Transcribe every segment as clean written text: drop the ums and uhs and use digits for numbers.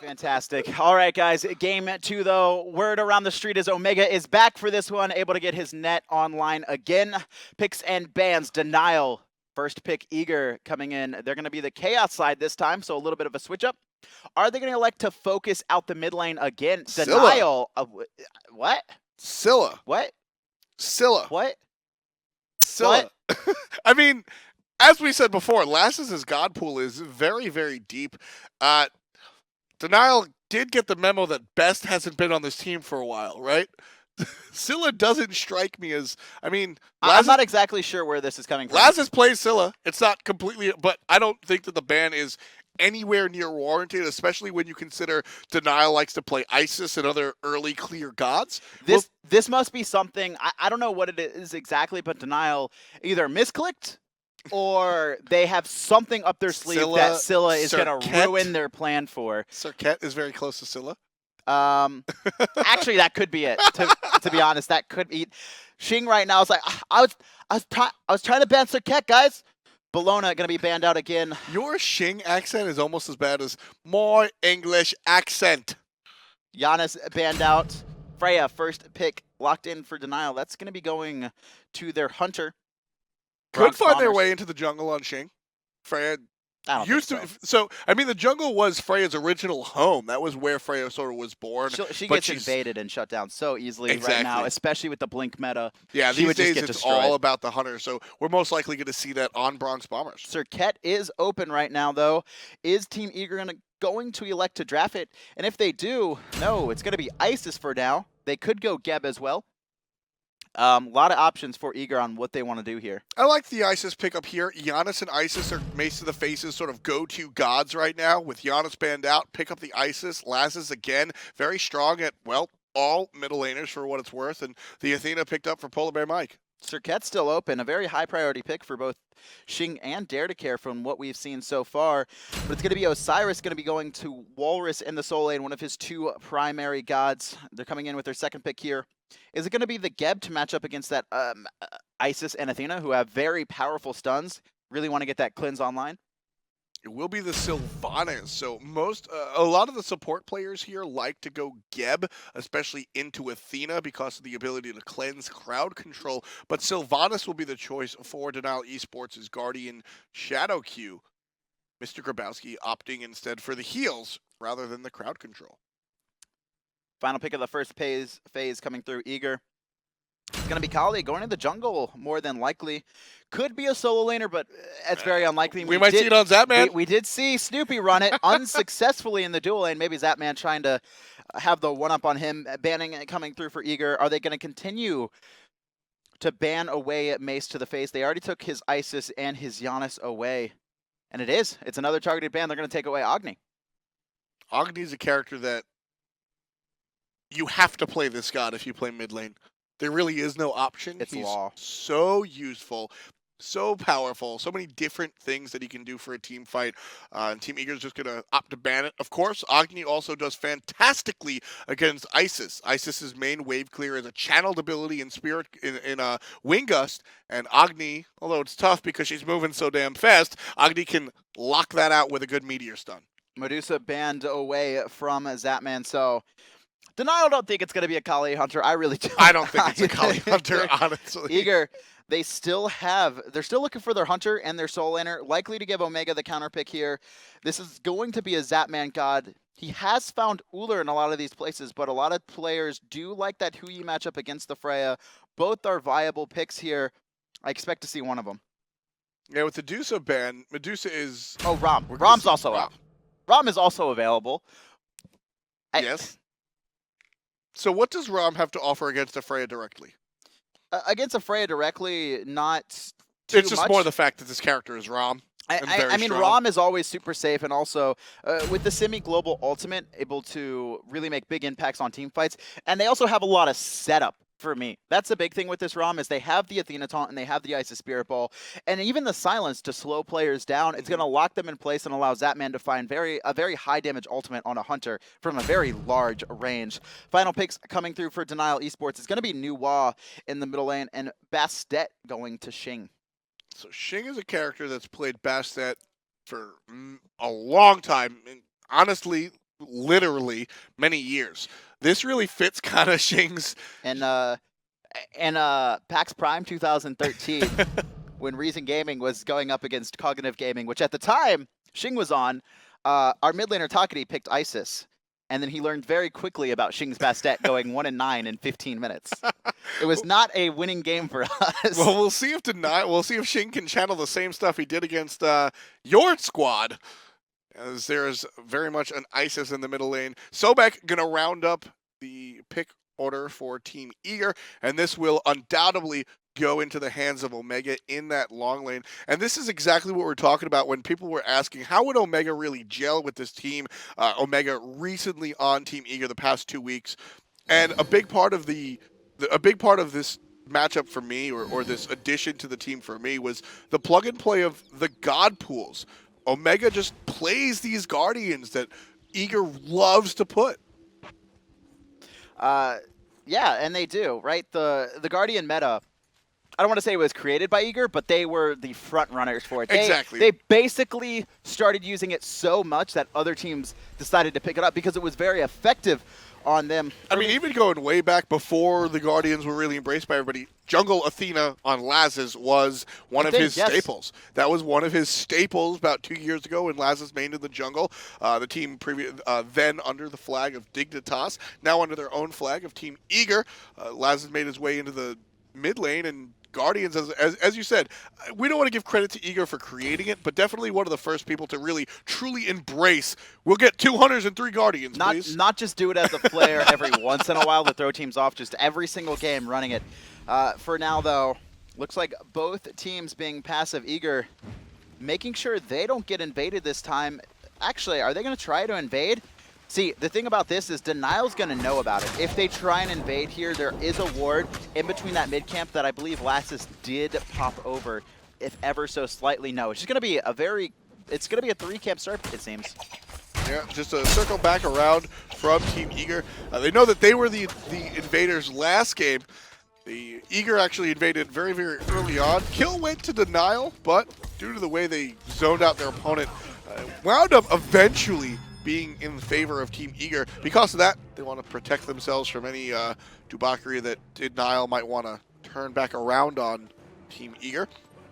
Fantastic. All right, guys. Game 2, though. Word around the street is Omega is back for this one, able to get his net online again. Picks and bans. Denial. First pick, Eager, coming in. They're going to be the Chaos side this time, so a little bit of a switch up. Are they going to elect to focus out the mid lane again? Scylla. Denial. What? Scylla. What? Scylla. What? Scylla. I mean, as we said before, Lassus' god pool is very, very deep. Denial did get the memo that Best hasn't been on this team for a while, right? Scylla doesn't strike me as, I mean... I'm not exactly sure where this is coming from. Lassus plays Scylla. It's not completely... But I don't think that the ban is anywhere near warranted, especially when you consider Denial likes to play Isis and other early clear gods. This must be something... I don't know what it is exactly, but Denial either misclicked or they have something up their sleeve that Scylla is going to ruin their plan for. Cirquette is very close to Scylla. Actually, that could be it. To be honest, that could be. Xing right now is like, I was trying to ban Cirquette, guys. Bologna going to be banned out again. Your Xing accent is almost as bad as my English accent. Giannis banned out. Freya, first pick, locked in for Denial. That's going to be going to their Hunter. Could find their way into the jungle on Xing. Freya used to. So, I mean, the jungle was Freya's original home. That was where Freya sort of was born. She gets invaded and shut down so easily right now, especially with the Blink meta. Yeah, these days it's all about the Hunter, so we're most likely going to see that on Bronx Bombers. Cirquette is open right now, though. Is Team Eager going to elect to draft it? And if they do, no, it's going to be Isis for now. They could go Geb as well. A lot of options for Eager on what they want to do here. I like the Isis pickup here. Giannis and Isis are Mace to the Face's sort of go-to gods right now. With Giannis banned out, pick up the Isis. Lassus, again, very strong at, well, all middle laners for what it's worth. And the Athena picked up for Polar Bear Mike. Cirquette's still open. A very high priority pick for both Xing and Dare to Care from what we've seen so far. But it's going to be Osiris going to be going to Walrus in the soul lane, one of his two primary gods. They're coming in with their second pick here. Is it going to be the Geb to match up against that Isis and Athena, who have very powerful stuns? Really want to get that cleanse online? It will be the Sylvanus. So a lot of the support players here like to go Geb, especially into Athena because of the ability to cleanse crowd control. But Sylvanus will be the choice for Denial Esports' Guardian Shadow Q. Mr. Grabowski opting instead for the heals rather than the crowd control. Final pick of the first phase coming through Eager. It's going to be Kali going to the jungle more than likely. Could be a solo laner, but it's very unlikely. We might see it on Zapman. We did see Snoopy run it unsuccessfully in the dual lane. Maybe Zapman trying to have the one-up on him. Banning coming through for Eager. Are they going to continue to ban away Mace to the face? They already took his Isis and his Giannis away. And it's another targeted ban. They're going to take away Agni. Agni's a character that you have to play this god if you play mid lane. There really is no option. He's law. So useful, so powerful, so many different things that he can do for a team fight. And Team Eager is just going to opt to ban it. Of course, Agni also does fantastically against Isis. Isis's main wave clear is a channeled ability in Spirit in Wing Gust. And Agni, although it's tough because she's moving so damn fast, Agni can lock that out with a good meteor stun. Medusa banned away from Zapman, so Denial don't think it's going to be a Kali Hunter. I really don't. I don't think it's a Kali Hunter, honestly. Eager, they're still looking for their Hunter and their Soul Laner, likely to give Omega the counter pick here. This is going to be a Zapman god. He has found Ullr in a lot of these places, but a lot of players do like that Hui matchup against the Freya. Both are viable picks here. I expect to see one of them. Yeah, with the Medusa ban, Medusa is... Oh, Ram. Ram's also up. Ram is also available. Yes. So what does Ram have to offer against a Freya directly? Against a Freya directly, not too It's just much. more the fact that this character is Ram. I mean, Ram is always super safe, and also with the semi-global ultimate, able to really make big impacts on team fights. And they also have a lot of setup for me. That's the big thing with this Ram is they have the Athena taunt and they have the Isis Spirit Ball, and even the silence to slow players down. It's going to lock them in place and allow Zapman to find a very high damage ultimate on a Hunter from a very large range. Final picks coming through for Denial Esports. It's going to be Nuwa in the middle lane and Bastet going to Xing. So Xing is a character that's played Bastet for a long time. And honestly, literally many years. This really fits kind of Shing's. And PAX Prime 2013, when Reason Gaming was going up against Cognitive Gaming, which at the time Shing was on, our mid laner Takati picked Isis. And then he learned very quickly about Shing's Bastet going 1-9 in 15 minutes. It was not a winning game for us. Well, we'll see if Shing can channel the same stuff he did against your squad, as there's very much an Isis in the middle lane. Sobek gonna round up the pick order for Team Eager, and this will undoubtedly go into the hands of Omega in that long lane. And this is exactly what we're talking about when people were asking, how would Omega really gel with this team? Omega recently on Team Eager the past 2 weeks, and a big part of this matchup for me, or this addition to the team for me, was the plug and play of the God pools. Omega just plays these Guardians that Eager loves to put. Yeah, and they do, right? The Guardian meta, I don't want to say it was created by Eager, but they were the front runners for it. Exactly. They basically started using it so much that other teams decided to pick it up because it was very effective on them. I mean, even going way back before the Guardians were really embraced by everybody, Jungle Athena on Laz's was one of his staples. That was one of his staples about 2 years ago when Laz's mained in the jungle. The team then under the flag of Dignitas, now under their own flag of Team Eager. Laz has made his way into the mid lane, and Guardians, as you said, we don't want to give credit to Eager for creating it, but definitely one of the first people to really, truly embrace, we'll get 2 hunters and 3 Guardians, please. Not just do it as a player every once in a while to throw teams off, just every single game running it. For now, though, looks like both teams being passive. Eager making sure they don't get invaded this time. Actually, are they going to try to invade? See, the thing about this is Denial's going to know about it. If they try and invade here, there is a ward in between that mid camp that I believe Laxus did pop over, if ever so slightly. No, it's just going to be it's going to be a 3-camp start, it seems. Yeah, just a circle back around from Team Eager. They know that they were the invaders last game. The Eager actually invaded very, very early on. Kill went to Denial, but due to the way they zoned out their opponent, wound up eventually being in favor of Team Eager. Because of that, they want to protect themselves from any debauchery that Denial might want to turn back around on Team Eager.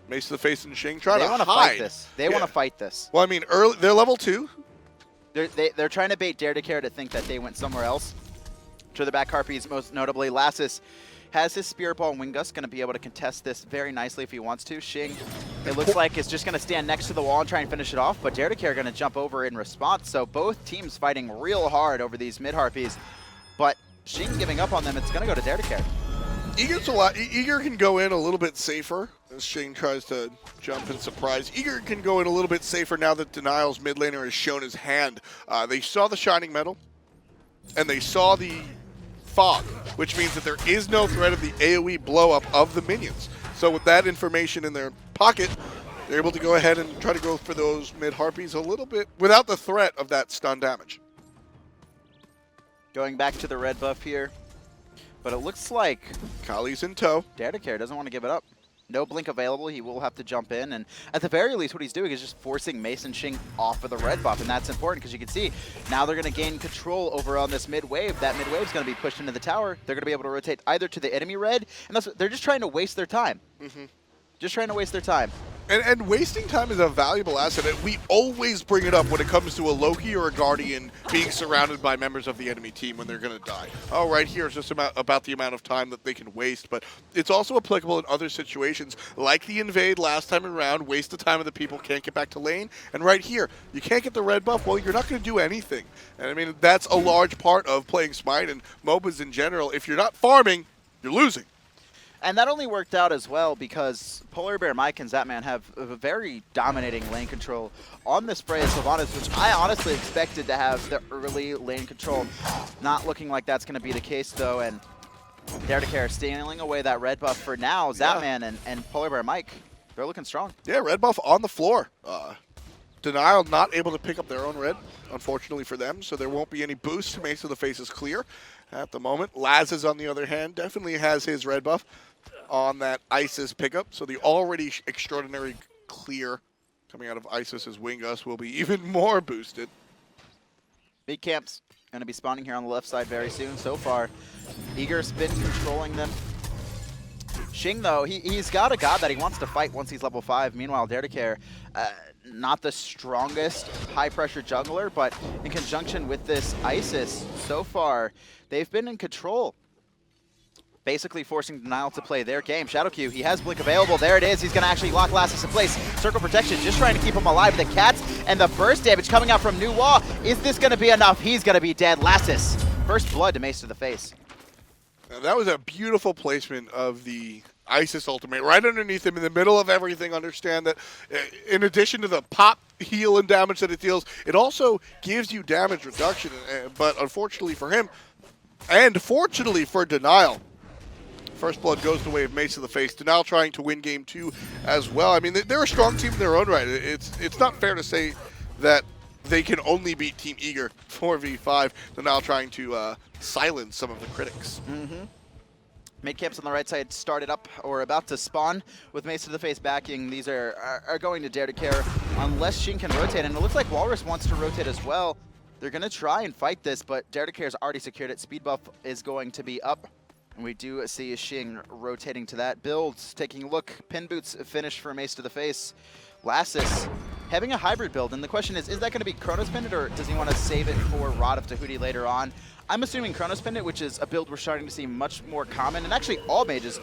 Mace to the face and Shing trying to hide. Fight this. They want to fight this. Well, I mean, they're level 2. They're trying to bait Dare to Care to think that they went somewhere else. To the back Harpies, most notably, Lassus has his Spirit Ball and Wingus, going to be able to contest this very nicely if he wants to. Shing, it looks like, is just going to stand next to the wall and try and finish it off, but Dare to Care going to jump over in response. So both teams fighting real hard over these mid Harpies, but Shing giving up on them. It's going to go to Dare to Care. Eager can go in a little bit safer as Shing tries to jump and surprise. Eager can go in a little bit safer now that Denial's mid laner has shown his hand. They saw the Shining Metal, and they saw the Fog, which means that there is no threat of the AoE blow-up of the minions. So with that information in their pocket, they're able to go ahead and try to go for those mid-Harpies a little bit without the threat of that stun damage. Going back to the red buff here, but it looks like Kali's in tow. Dare to Care doesn't want to give it up. No blink available, he will have to jump in, and at the very least what he's doing is just forcing Mason Shing off of the red buff, and that's important because you can see now they're going to gain control over on this mid wave. That mid wave is going to be pushed into the tower. They're going to be able to rotate either to the enemy red, and they're just trying to waste their time. Just trying to waste their time. And wasting time is a valuable asset. And we always bring it up when it comes to a Loki or a Guardian being surrounded by members of the enemy team when they're going to die. Oh, right here is just about the amount of time that they can waste. But it's also applicable in other situations, like the invade last time around, waste the time of the people, can't get back to lane. And right here, you can't get the red buff, well, you're not going to do anything. And I mean, that's a large part of playing Smite and MOBAs in general. If you're not farming, you're losing. And that only worked out as well because Polar Bear, Mike, and Zapman have a very dominating lane control on this Freya Sylvanus, which I honestly expected to have the early lane control. Not looking like that's going to be the case, though, and Dare to Care stealing away that red buff for now. Zapman and Polar Bear, Mike, they're looking strong. Yeah, red buff on the floor. Denial not able to pick up their own red, unfortunately for them, so there won't be any boost to make sure the face is clear at the moment. Laz, on the other hand, definitely has his red buff on that Isis pickup, so the already extraordinary clear coming out of Isis's Wingus will be even more boosted. Big Camp's going to be spawning here on the left side very soon. So far, Eager's been controlling them. Xing, though, he's got a god that he wants to fight once he's level 5. Meanwhile, Dare to Care, not the strongest high-pressure jungler, but in conjunction with this Isis, so far, they've been in control. Basically forcing Denial to play their game. Shadowq, he has Blink available. There it is. He's going to actually lock Lassus in place. Circle protection, just trying to keep him alive. The Cats and the burst damage coming out from New Wall. Is this going to be enough? He's going to be dead. Lassus, first blood to Mace to the face. Now, that was a beautiful placement of the Isis ultimate right underneath him in the middle of everything. Understand that in addition to the pop, heal, and damage that it deals, it also gives you damage reduction. But unfortunately for him, and fortunately for Denial, first blood goes the way of Mace to the face. Denial trying to win game 2 as well. I mean, they're a strong team in their own right. It's not fair to say that they can only beat Team Eager 4v5. Denial trying to silence some of the critics. Mid camps on the right side started up or about to spawn with Mace to the face backing. These are going to Dare to Care unless Xing can rotate. And it looks like Walrus wants to rotate as well. They're going to try and fight this, but Dare to Care's already secured it. Speed buff is going to be up. And we do see Xing rotating to that. Builds, taking a look. Pin boots finish for Mace to the face. Lassus having a hybrid build. And the question is that going to be Chronos Pendant, or does he want to save it for Rod of Tahuti later on? I'm assuming Chronos Pendant, which is a build we're starting to see much more common. And actually all mages,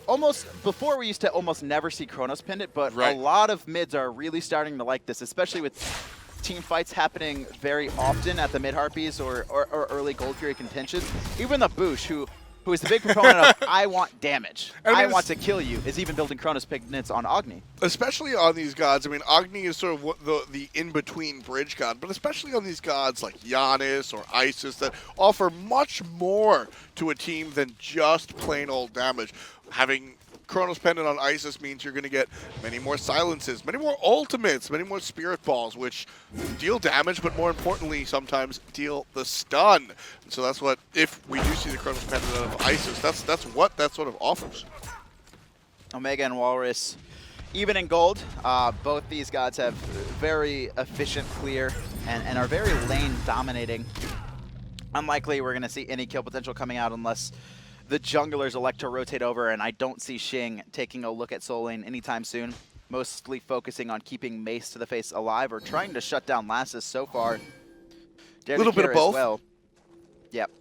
almost before we used to almost never see Chronos Pendant, but a lot of mids are really starting to like this, especially with team fights happening very often at the mid Harpies or early Gold Fury contentions. Even the Boosh, who is the big proponent of I want damage, I want to kill you, is even building Chronos Pendants on Agni. Especially on these gods. I mean, Agni is sort of the in-between bridge god, but especially on these gods like Giannis or Isis that offer much more to a team than just plain old damage. Having Chronos Pendant on Isis means you're going to get many more silences, many more ultimates, many more spirit balls, which deal damage, but more importantly, sometimes deal the stun. And so that's what, if we do see the Chronos Pendant of Isis, that's what that sort of offers. Omega and Walrus, even in gold, both these gods have very efficient clear and are very lane dominating. Unlikely we're going to see any kill potential coming out unless the junglers elect to rotate over, and I don't see Xing taking a look at Soul Lane anytime soon. Mostly focusing on keeping Mace to the face alive or trying to shut down Lassus so far. A little bit of both. Well. Yep.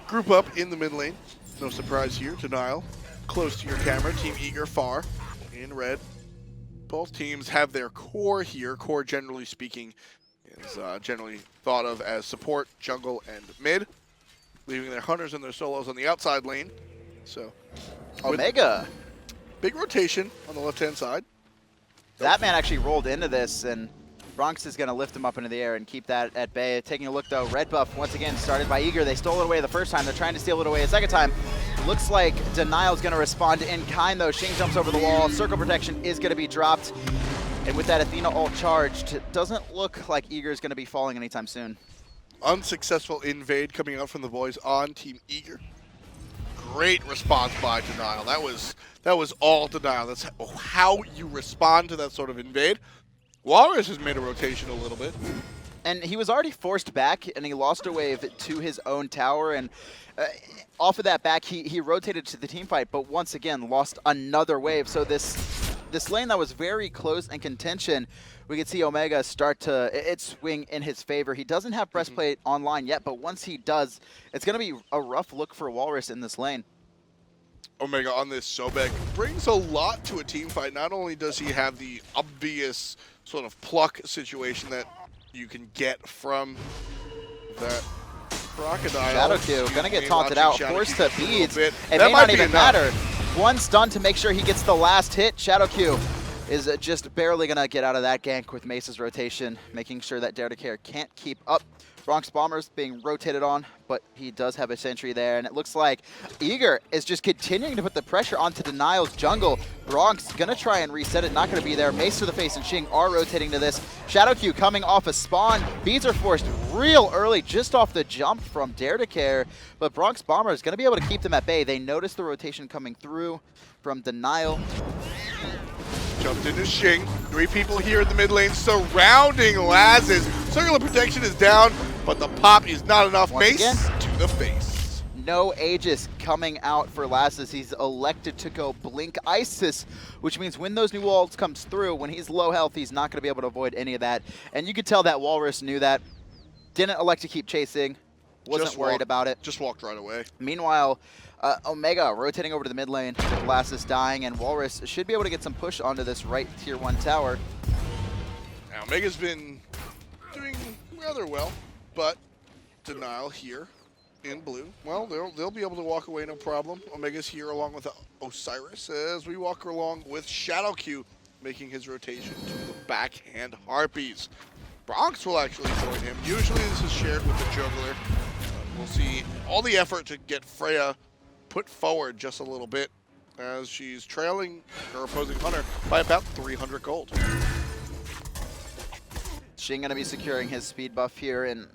Group up in the mid lane. No surprise here. Denial close to your camera. Team Eager far in red. Both teams have their core here. Core, generally speaking, is generally thought of as support, jungle, and mid, leaving their hunters and their solos on the outside lane. So, Omega. Big rotation on the left-hand side. That man actually rolled into this, and Bronx is going to lift him up into the air and keep that at bay. Taking a look, though, red buff, once again, started by Eager. They stole it away the first time. They're trying to steal it away a second time. Looks like Denial's going to respond in kind, though. Xing jumps over the wall. Circle protection is going to be dropped. And with that Athena ult charged, it doesn't look like Eager is going to be falling anytime soon. Unsuccessful invade coming out from the boys on Team Eager. Great response by Denial. That was all Denial. That's how you respond to that sort of invade. Walrus has made a rotation a little bit. And he was already forced back, and he lost a wave to his own tower. And off of that back, he rotated to the team fight, but once again lost another wave. So this lane that was very close in contention, we could see Omega start to swing in his favor. He doesn't have breastplate online yet, but once he does, it's going to be a rough look for Walrus in this lane. Omega on this Sobek brings a lot to a team fight. Not only does he have the obvious sort of pluck situation that you can get from that crocodile. Shadowq gonna get taunted out, forced to beads. It may might not be even enough. matter. One stun to make sure he gets the last hit. Shadowq is just barely gonna get out of that gank with Mace's rotation, making sure that Dare to Care can't keep up. Bronx Bombers being rotated on, but he does have a sentry there, and it looks like Eager is just continuing to put the pressure onto Denial's jungle. Bronx gonna try and reset it, not gonna be there. Mace to the face and Xing are rotating to this. Shadowq coming off a spawn. Beads are forced real early, just off the jump from Dare to Care, but Bronx Bombers gonna be able to keep them at bay. They notice the rotation coming through from Denial. Jumped into Xing. 3 people here in the mid lane surrounding Laz's. Circular protection is down, but the pop is not enough. Once Mace again, to the face. no Aegis coming out for Lazarus. He's elected to go Blink Isis, which means when those new ults comes through, when he's low health, he's not going to be able to avoid any of that. And you could tell that Walrus knew that. Didn't elect to keep chasing. Wasn't worried about it. Just walked right away. Meanwhile, Omega rotating over to the mid lane with Lazarus dying, and Walrus should be able to get some push onto this right tier 1 tower. Now, Omega's been doing rather well, but Denial here in blue. Well, they'll be able to walk away no problem. Omega's here along with Osiris as we walk along with ShadowQ making his rotation to the backhand Harpies. Bronx will actually join him. Usually this is shared with the jungler. We'll see all the effort to get Freya put forward just a little bit as she's trailing her opposing hunter by about 300 gold. Xing going to be securing his speed buff here, and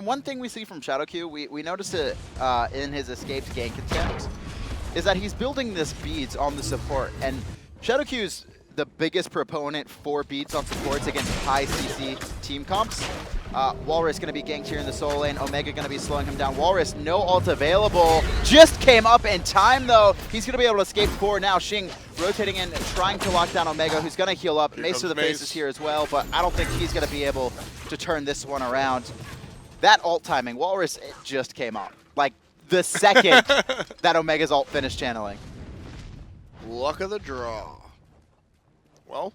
one thing we see from ShadowQ, we noticed it in his escaped gank attempt, is that he's building this beads on the support, and ShadowQ's the biggest proponent for beads on supports against high CC team comps. Walrus going to be ganked here in the solo lane. Omega going to be slowing him down. Walrus, no ult available. Just came up in time, though. He's going to be able to escape core now. Xing rotating in, trying to lock down Omega, who's going to heal up. Mace to the face is here as well, but I don't think he's going to be able to turn this one around. That ult timing, Walrus, it just came up. Like, the second that Omega's ult finished channeling. Luck of the draw. Well,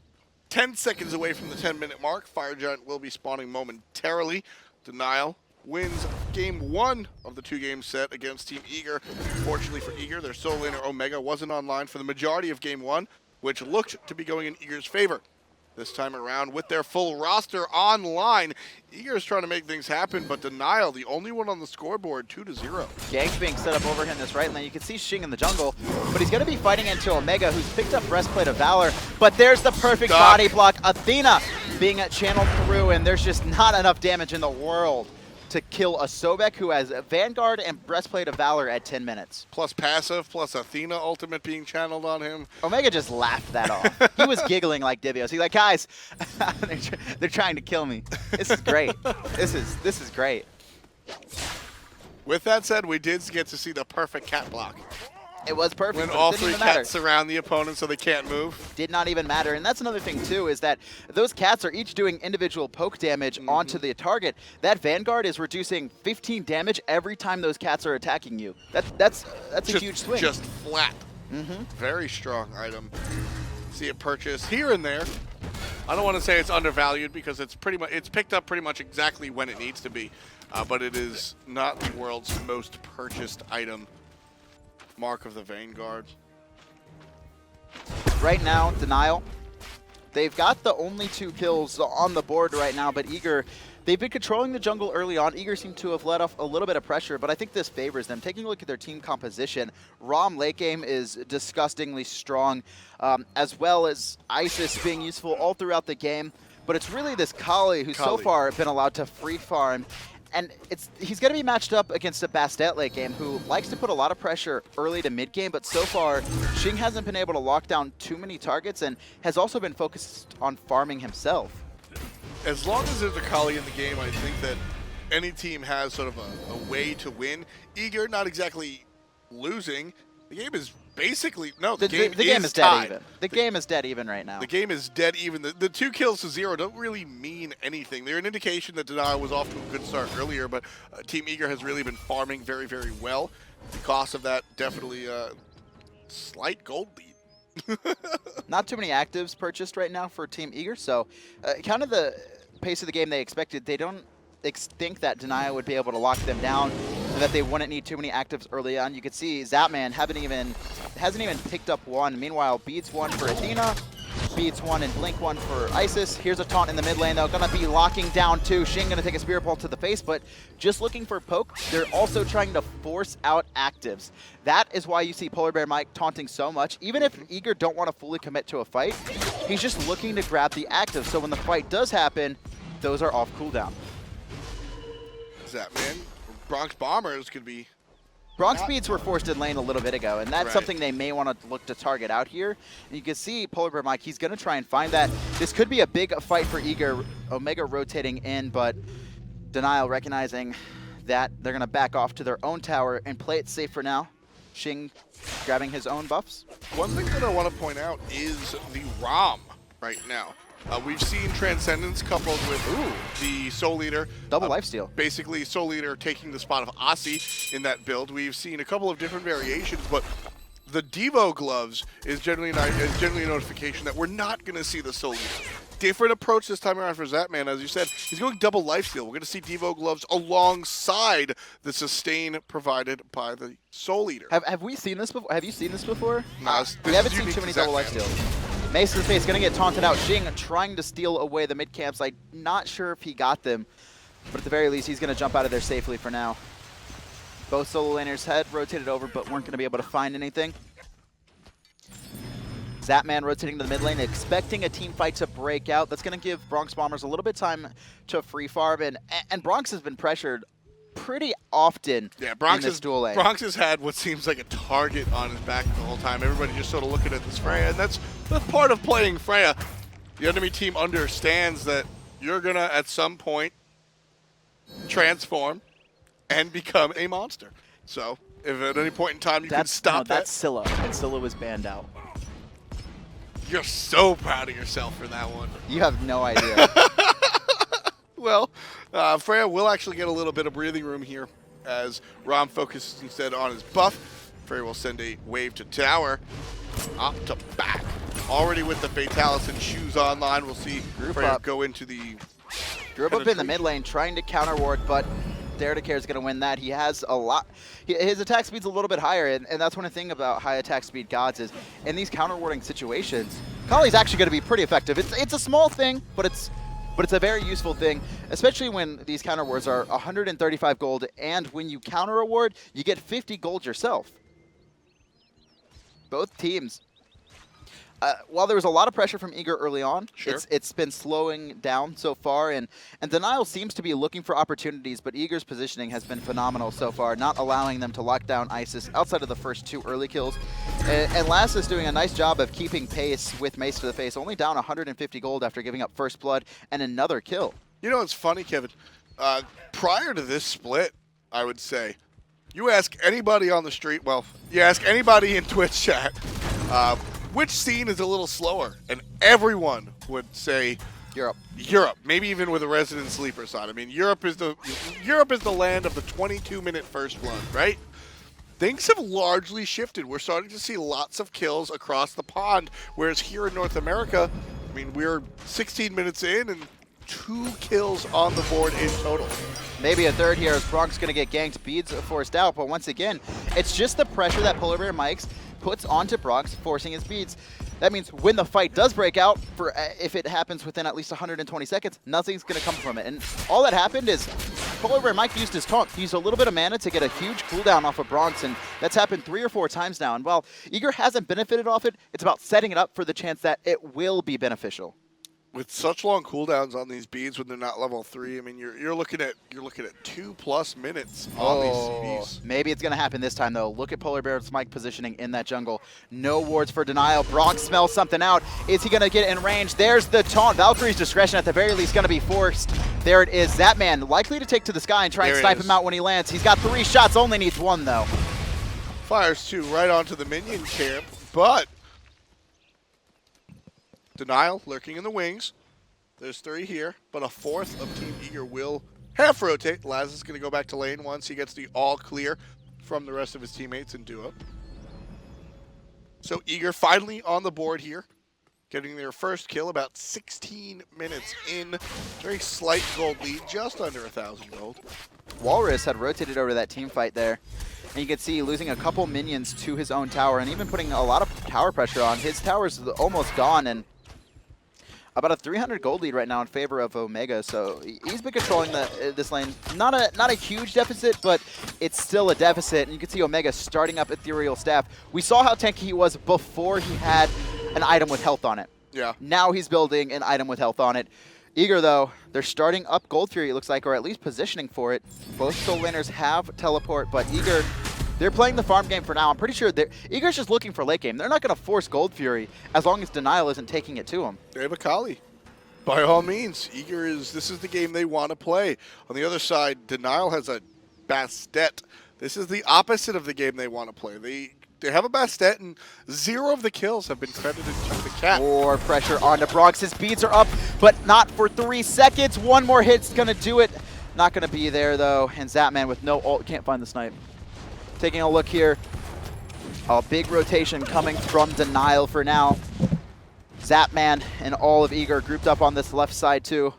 10 seconds away from the 10-minute mark. Fire Giant will be spawning momentarily. Denial wins game 1 of the 2-game set against Team Eager. Fortunately for Eager, their solo laner Omega wasn't online for the majority of game 1, which looked to be going in Eager's favor. This time around, with their full roster online, Eager is trying to make things happen, but Denial, the only one on the scoreboard, 2-0. Gank being set up over here in this right lane. You can see Xing in the jungle, but he's going to be fighting into Omega, who's picked up Breastplate of Valor. But there's the perfect body block. Athena being channeled through, and there's just not enough damage in the world to kill a Sobek who has Vanguard and Breastplate of Valor at 10 minutes. Plus passive, plus Athena ultimate being channeled on him. Omega just laughed that off. He was giggling like Divios. He's like, guys, they're trying to kill me. This is great. This is great. With that said, we did get to see the perfect cat block. It was perfect. When but all it didn't 3 even matter. cats surround the opponent so they can't move. Did not even matter. And that's another thing, too, is that those cats are each doing individual poke damage onto the target. That Vanguard is reducing 15 damage every time those cats are attacking you. That's a huge swing. Just flat. Very strong item. See it purchased here and there. I don't want to say it's undervalued because it's picked up pretty much exactly when it needs to be. But it is not the world's most purchased item. Mark of the Vanguard. Right now, Denial, they've got the only 2 kills on the board right now, but Eager, they've been controlling the jungle early on. Eager seem to have let off a little bit of pressure, but I think this favors them. Taking a look at their team composition, Rom late game is disgustingly strong, as well as Isis being useful all throughout the game, but it's really this Kali who's so far been allowed to free farm. And he's going to be matched up against a Bastet late game who likes to put a lot of pressure early to mid game, but so far, Xing hasn't been able to lock down too many targets and has also been focused on farming himself. As long as there's a Kali in the game, I think that any team has sort of a way to win. Eager, not exactly losing. The game is basically, no, the game is dead tied. even. The game is dead even right now. The game is dead even. The 2 kills to 0 don't really mean anything. They're an indication that Denial was off to a good start earlier, but Team Eager has really been farming very, very well. The cost of that, definitely a slight gold lead. Not too many actives purchased right now for Team Eager, so kind of the pace of the game they expected. They don't think that Denial would be able to lock them down, and that they wouldn't need too many actives early on. You could see Zapman hasn't even picked up one. Meanwhile, beats 1 for Athena, beats 1 and Blink 1 for Isis. Here's a taunt in the mid lane, though. Gonna be locking down 2. Xing gonna take a spear pole to the face, but just looking for poke. They're also trying to force out actives. That is why you see Polar Bear Mike taunting so much. Even if Eager don't want to fully commit to a fight, he's just looking to grab the active. So when the fight does happen, those are off cooldown. Zapman, Bronx Bombers could be Bronx speeds were forced in lane a little bit ago, and that's something they may want to look to target out here. And you can see Polar Bear Mike, he's going to try and find that. This could be a big fight for Eager. Omega rotating in, but Denial recognizing that they're going to back off to their own tower and play it safe for now. Xing grabbing his own buffs. One thing that I want to point out is the Ram right now. We've seen Transcendence coupled with the Soul Eater. Double lifesteal. Basically, Soul Eater taking the spot of Aussie in that build. We've seen a couple of different variations, but the Devo gloves is generally a notification that we're not going to see the Soul Eater. Different approach this time around for Zatman. As you said, he's going double lifesteal. We're going to see Devo gloves alongside the sustain provided by the Soul Eater. Have we seen this before? Have you seen this before? No, we haven't seen too many double lifesteals. Mace to the face, going to get taunted out. Xing trying to steal away the mid camps. I'm not sure if he got them, but at the very least, he's going to jump out of there safely for now. Both solo laners had rotated over, but weren't going to be able to find anything. Zatman rotating to the mid lane, expecting a team fight to break out. That's going to give Bronx Bombers a little bit of time to free farm, and Bronx has been pressured pretty often in this dual lane. Bronx has had what seems like a target on his back the whole time. Everybody just sort of looking at this Freya, and that's part of playing Freya. The enemy team understands that you're going to, at some point, transform and become a monster. So, if at any point in time you can stop that. That's Scylla, and Scylla was banned out. You're so proud of yourself for that one. You have no idea. Well, Freya will actually get a little bit of breathing room here as Ram focuses instead on his buff. Freya will send a wave to tower, up to back. Already with the Fatalis and shoes online, we'll see Freya go into the... Group up in the mid lane, trying to counter ward, but Dare to Care is going to win that. He has a lot. His attack speed's a little bit higher, and that's one thing about high attack speed gods is in these counter warding situations, Kali's actually going to be pretty effective. It's a small thing, but it's a very useful thing, especially when these counter wards are 135 gold, and when you counter a ward, you get 50 gold yourself. Both teams. While there was a lot of pressure from Eager early on, it's been slowing down so far, and Denial seems to be looking for opportunities, but Eager's positioning has been phenomenal so far, not allowing them to lock down Isis outside of the first 2 early kills. And Lass is doing a nice job of keeping pace with Mace to the face, only down 150 gold after giving up first blood and another kill. You know, it's funny, Kevin. Prior to this split, I would say, you ask anybody on the street, well, you ask anybody in Twitch chat, which scene is a little slower? And everyone would say Europe. Europe, maybe even with a resident sleeper side. I mean, Europe is the land of the 22-minute first blood, right? Things have largely shifted. We're starting to see lots of kills across the pond, whereas here in North America, I mean, we're 16 minutes in and 2 kills on the board in total. Maybe a third here as Bronx going to get ganked, beads forced out, but once again, it's just the pressure that Polar Bear Mike's puts onto Bronx, forcing his beads. That means when the fight does break out, for if it happens within at least 120 seconds, nothing's going to come from it. And all that happened is Polar Bear Mike used his taunt. He used a little bit of mana to get a huge cooldown off of Bronx, and that's happened 3 or 4 times now. And while Eager hasn't benefited off it, it's about setting it up for the chance that it will be beneficial. With such long cooldowns on these beads when they're not level 3, I mean, you're looking at 2+ minutes on these CDs. Maybe it's gonna happen this time though. Look at Polar Bear's Mike positioning in that jungle. No wards for Denial. Bronx smells something out. Is he gonna get in range? There's the taunt. Valkyrie's discretion at the very least gonna be forced. There it is. Zatman likely to take to the sky and try and snipe him out when he lands. He's got 3 shots, only needs 1 though. Fires 2 right onto the minion camp, but Denial lurking in the wings. There's 3 here, but a 4th of Team Eager will half rotate. Laz is going to go back to lane once he gets the all clear from the rest of his teammates in duo. So Eager finally on the board here, getting their first kill about 16 minutes in. Very slight gold lead, just under 1,000 gold. Walrus had rotated over that team fight there. And you can see losing a couple minions to his own tower and even putting a lot of tower pressure on. His tower's almost gone, and about a 300 gold lead right now in favor of Omega, so he's been controlling this lane. Not a huge deficit, but it's still a deficit, and you can see Omega starting up Ethereal Staff. We saw how tanky he was before he had an item with health on it. Yeah. Now he's building an item with health on it. Eager, though, they're starting up Gold Fury, it looks like, or at least positioning for it. Both soul laners have teleport, but Eager They're playing the farm game for now. I'm pretty sure Eager's just looking for late game. They're not going to force Gold Fury as long as Denial isn't taking it to them. They have a Kali. By all means, this is the game they want to play. On the other side, Denial has a Bastet. This is the opposite of the game they want to play. They have a Bastet, and 0 of the kills have been credited to the cat. More pressure onto Bronx. His beads are up, but not for 3 seconds. One more hit's going to do it. Not going to be there, though. And Zapman with no ult. Can't find the snipe. Taking a look here. A big rotation coming from Denial for now. Zapman and all of Eager grouped up on this left side too.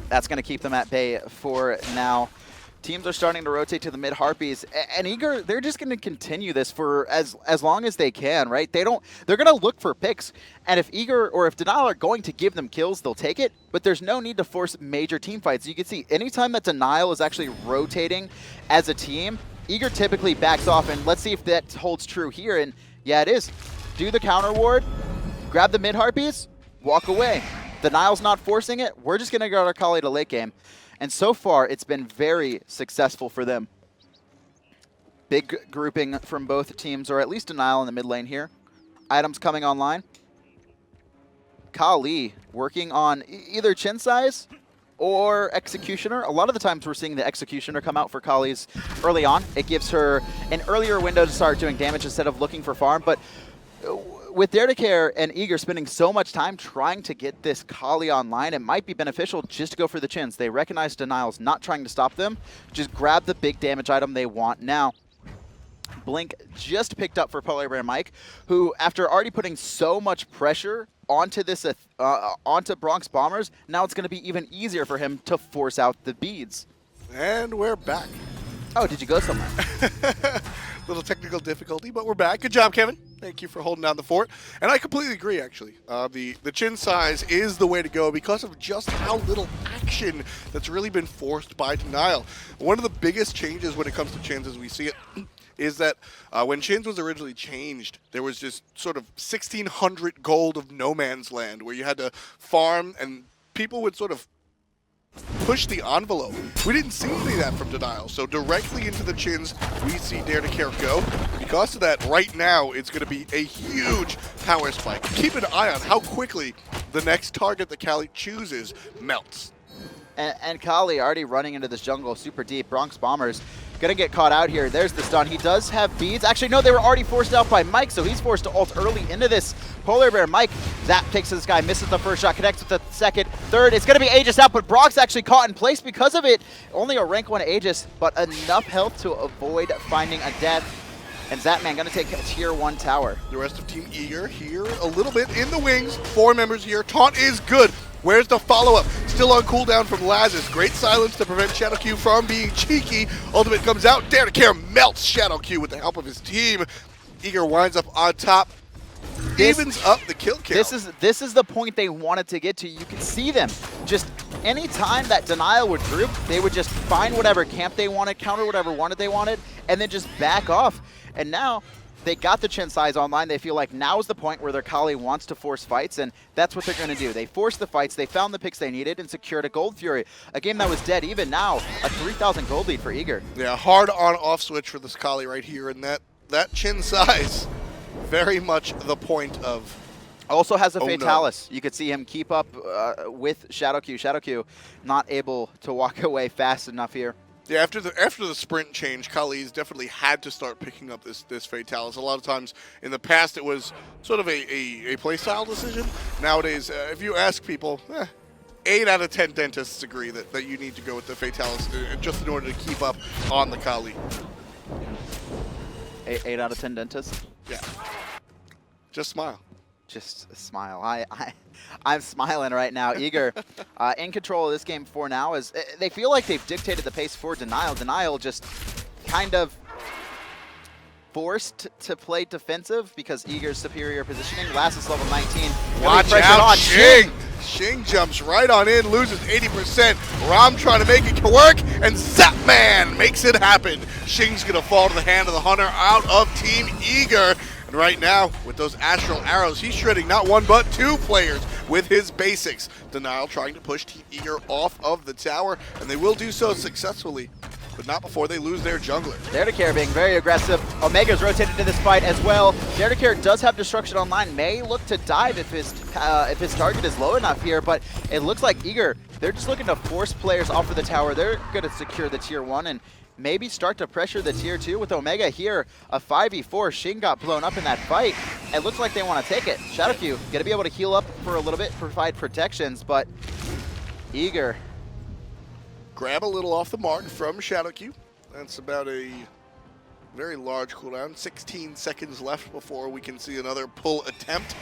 That's going to keep them at bay for now. Teams are starting to rotate to the mid Harpies, and Eager, they're just going to continue this for as long as they can, right? They're going to look for picks, and if Eager or if Denial are going to give them kills, they'll take it, but there's no need to force major team fights. You can see anytime that Denial is actually rotating as a team, Eager typically backs off, and let's see if that holds true here, and yeah, it is. Do the counter ward, grab the mid Harpies, walk away. Denial's not forcing it. We're just going to go our Kali to late game. And so far, it's been very successful for them. Big grouping from both teams, or at least Denial in the mid lane here. Items coming online. Kali working on either chin size or Executioner. A lot of the times we're seeing the Executioner come out for Kali's early on. It gives her an earlier window to start doing damage instead of looking for farm. But with Dare to Care and Eager spending so much time trying to get this Kali online, it might be beneficial just to go for the chins. They recognize Denial's not trying to stop them. Just grab the big damage item they want now. Blink just picked up for Polar Bear Mike, who, after already putting so much pressure onto this onto Bronx Bombers, now it's going to be even easier for him to force out the beads. And we're back. Oh, did you go somewhere? Little technical difficulty, but we're back. Good job, Kevin. Thank you for holding down the fort. And I completely agree, actually. The chin size is the way to go because of just how little action that's really been forced by Denial. One of the biggest changes when it comes to chins as we see it is that when chins was originally changed, there was just sort of 1,600 gold of no man's land where you had to farm and people would sort of push the envelope. We didn't see any of that from Denial, so directly into the chins we see Dare to Care go. Because of that, right now it's going to be a huge power spike. Keep an eye on how quickly the next target that Kali chooses melts. And Kali already running into this jungle super deep. Bronx Bombers gonna get caught out here. There's the stun. He does have beads. Actually, no, they were already forced out by Mike, so he's forced to ult early into this Polar Bear. Mike, Zap takes this guy, misses the first shot, connects with the second, third. It's gonna be Aegis out, but Bronx actually caught in place because of it. Only a rank 1 Aegis, but enough health to avoid finding a death. And Zapman gonna take a tier 1 tower. The rest of Team Eager here a little bit in the wings. 4 members here. Taunt is good. Where's the follow-up? Still on cooldown from Lazarus. Great silence to prevent Shadow Q from being cheeky. Ultimate comes out. Dare to Care melts Shadow Q with the help of his team. Eager winds up on top. Evens up the kill count. This is the point they wanted to get to. You can see them. Just any time that Denial would group, they would just find whatever camp they wanted, counter whatever they wanted, and then just back off. And now they got the chin size online. They feel like now is the point where their Kali wants to force fights, and that's what they're going to do. They forced the fights, they found the picks they needed, and secured a Gold Fury. A game that was dead even now, a 3,000 gold lead for Eager. Yeah, hard on-off switch for this Kali right here, and that chin size, very much the point of... Also has a Oh, Fatalis. no. You could see him keep up with Shadow Q. Shadow Q not able to walk away fast enough here. Yeah, after the sprint change, Kali's definitely had to start picking up this Fatalis. A lot of times in the past, it was sort of a playstyle decision. Nowadays, if you ask people, 8 out of 10 dentists agree that you need to go with the Fatalis just in order to keep up on the Kali. 8 out of 10 dentists? Yeah. Just smile. Just smile. I'm smiling right now. Eager in control of this game for now, as they feel like they've dictated the pace for Denial. Denial just kind of forced to play defensive because Eager's superior positioning. Last is level 19. Watch out, Xing! Xing jumps right on in, loses 80%. Ram trying to make it work, and Zapman makes it happen. Xing's going to fall to the hand of the hunter out of Team Eager. And right now, with those astral arrows, he's shredding not 1 but 2 players with his basics. Denial trying to push Team Eager off of the tower, and they will do so successfully. but not before they lose their jungler. Care being very aggressive. Omega's rotated to this fight as well. Care does have Destruction online. May look to dive if his target is low enough here, but it looks like Eager, they're just looking to force players off of the tower. They're going to secure the tier 1 and maybe start to pressure the tier 2 with Omega here. A 5v4. Shing got blown up in that fight. It looks like they want to take it. ShadowQ going to be able to heal up for a little bit, provide protections, but Eager. Grab a little off the mark from ShadowQ. That's about a very large cooldown. 16 seconds left before we can see another pull attempt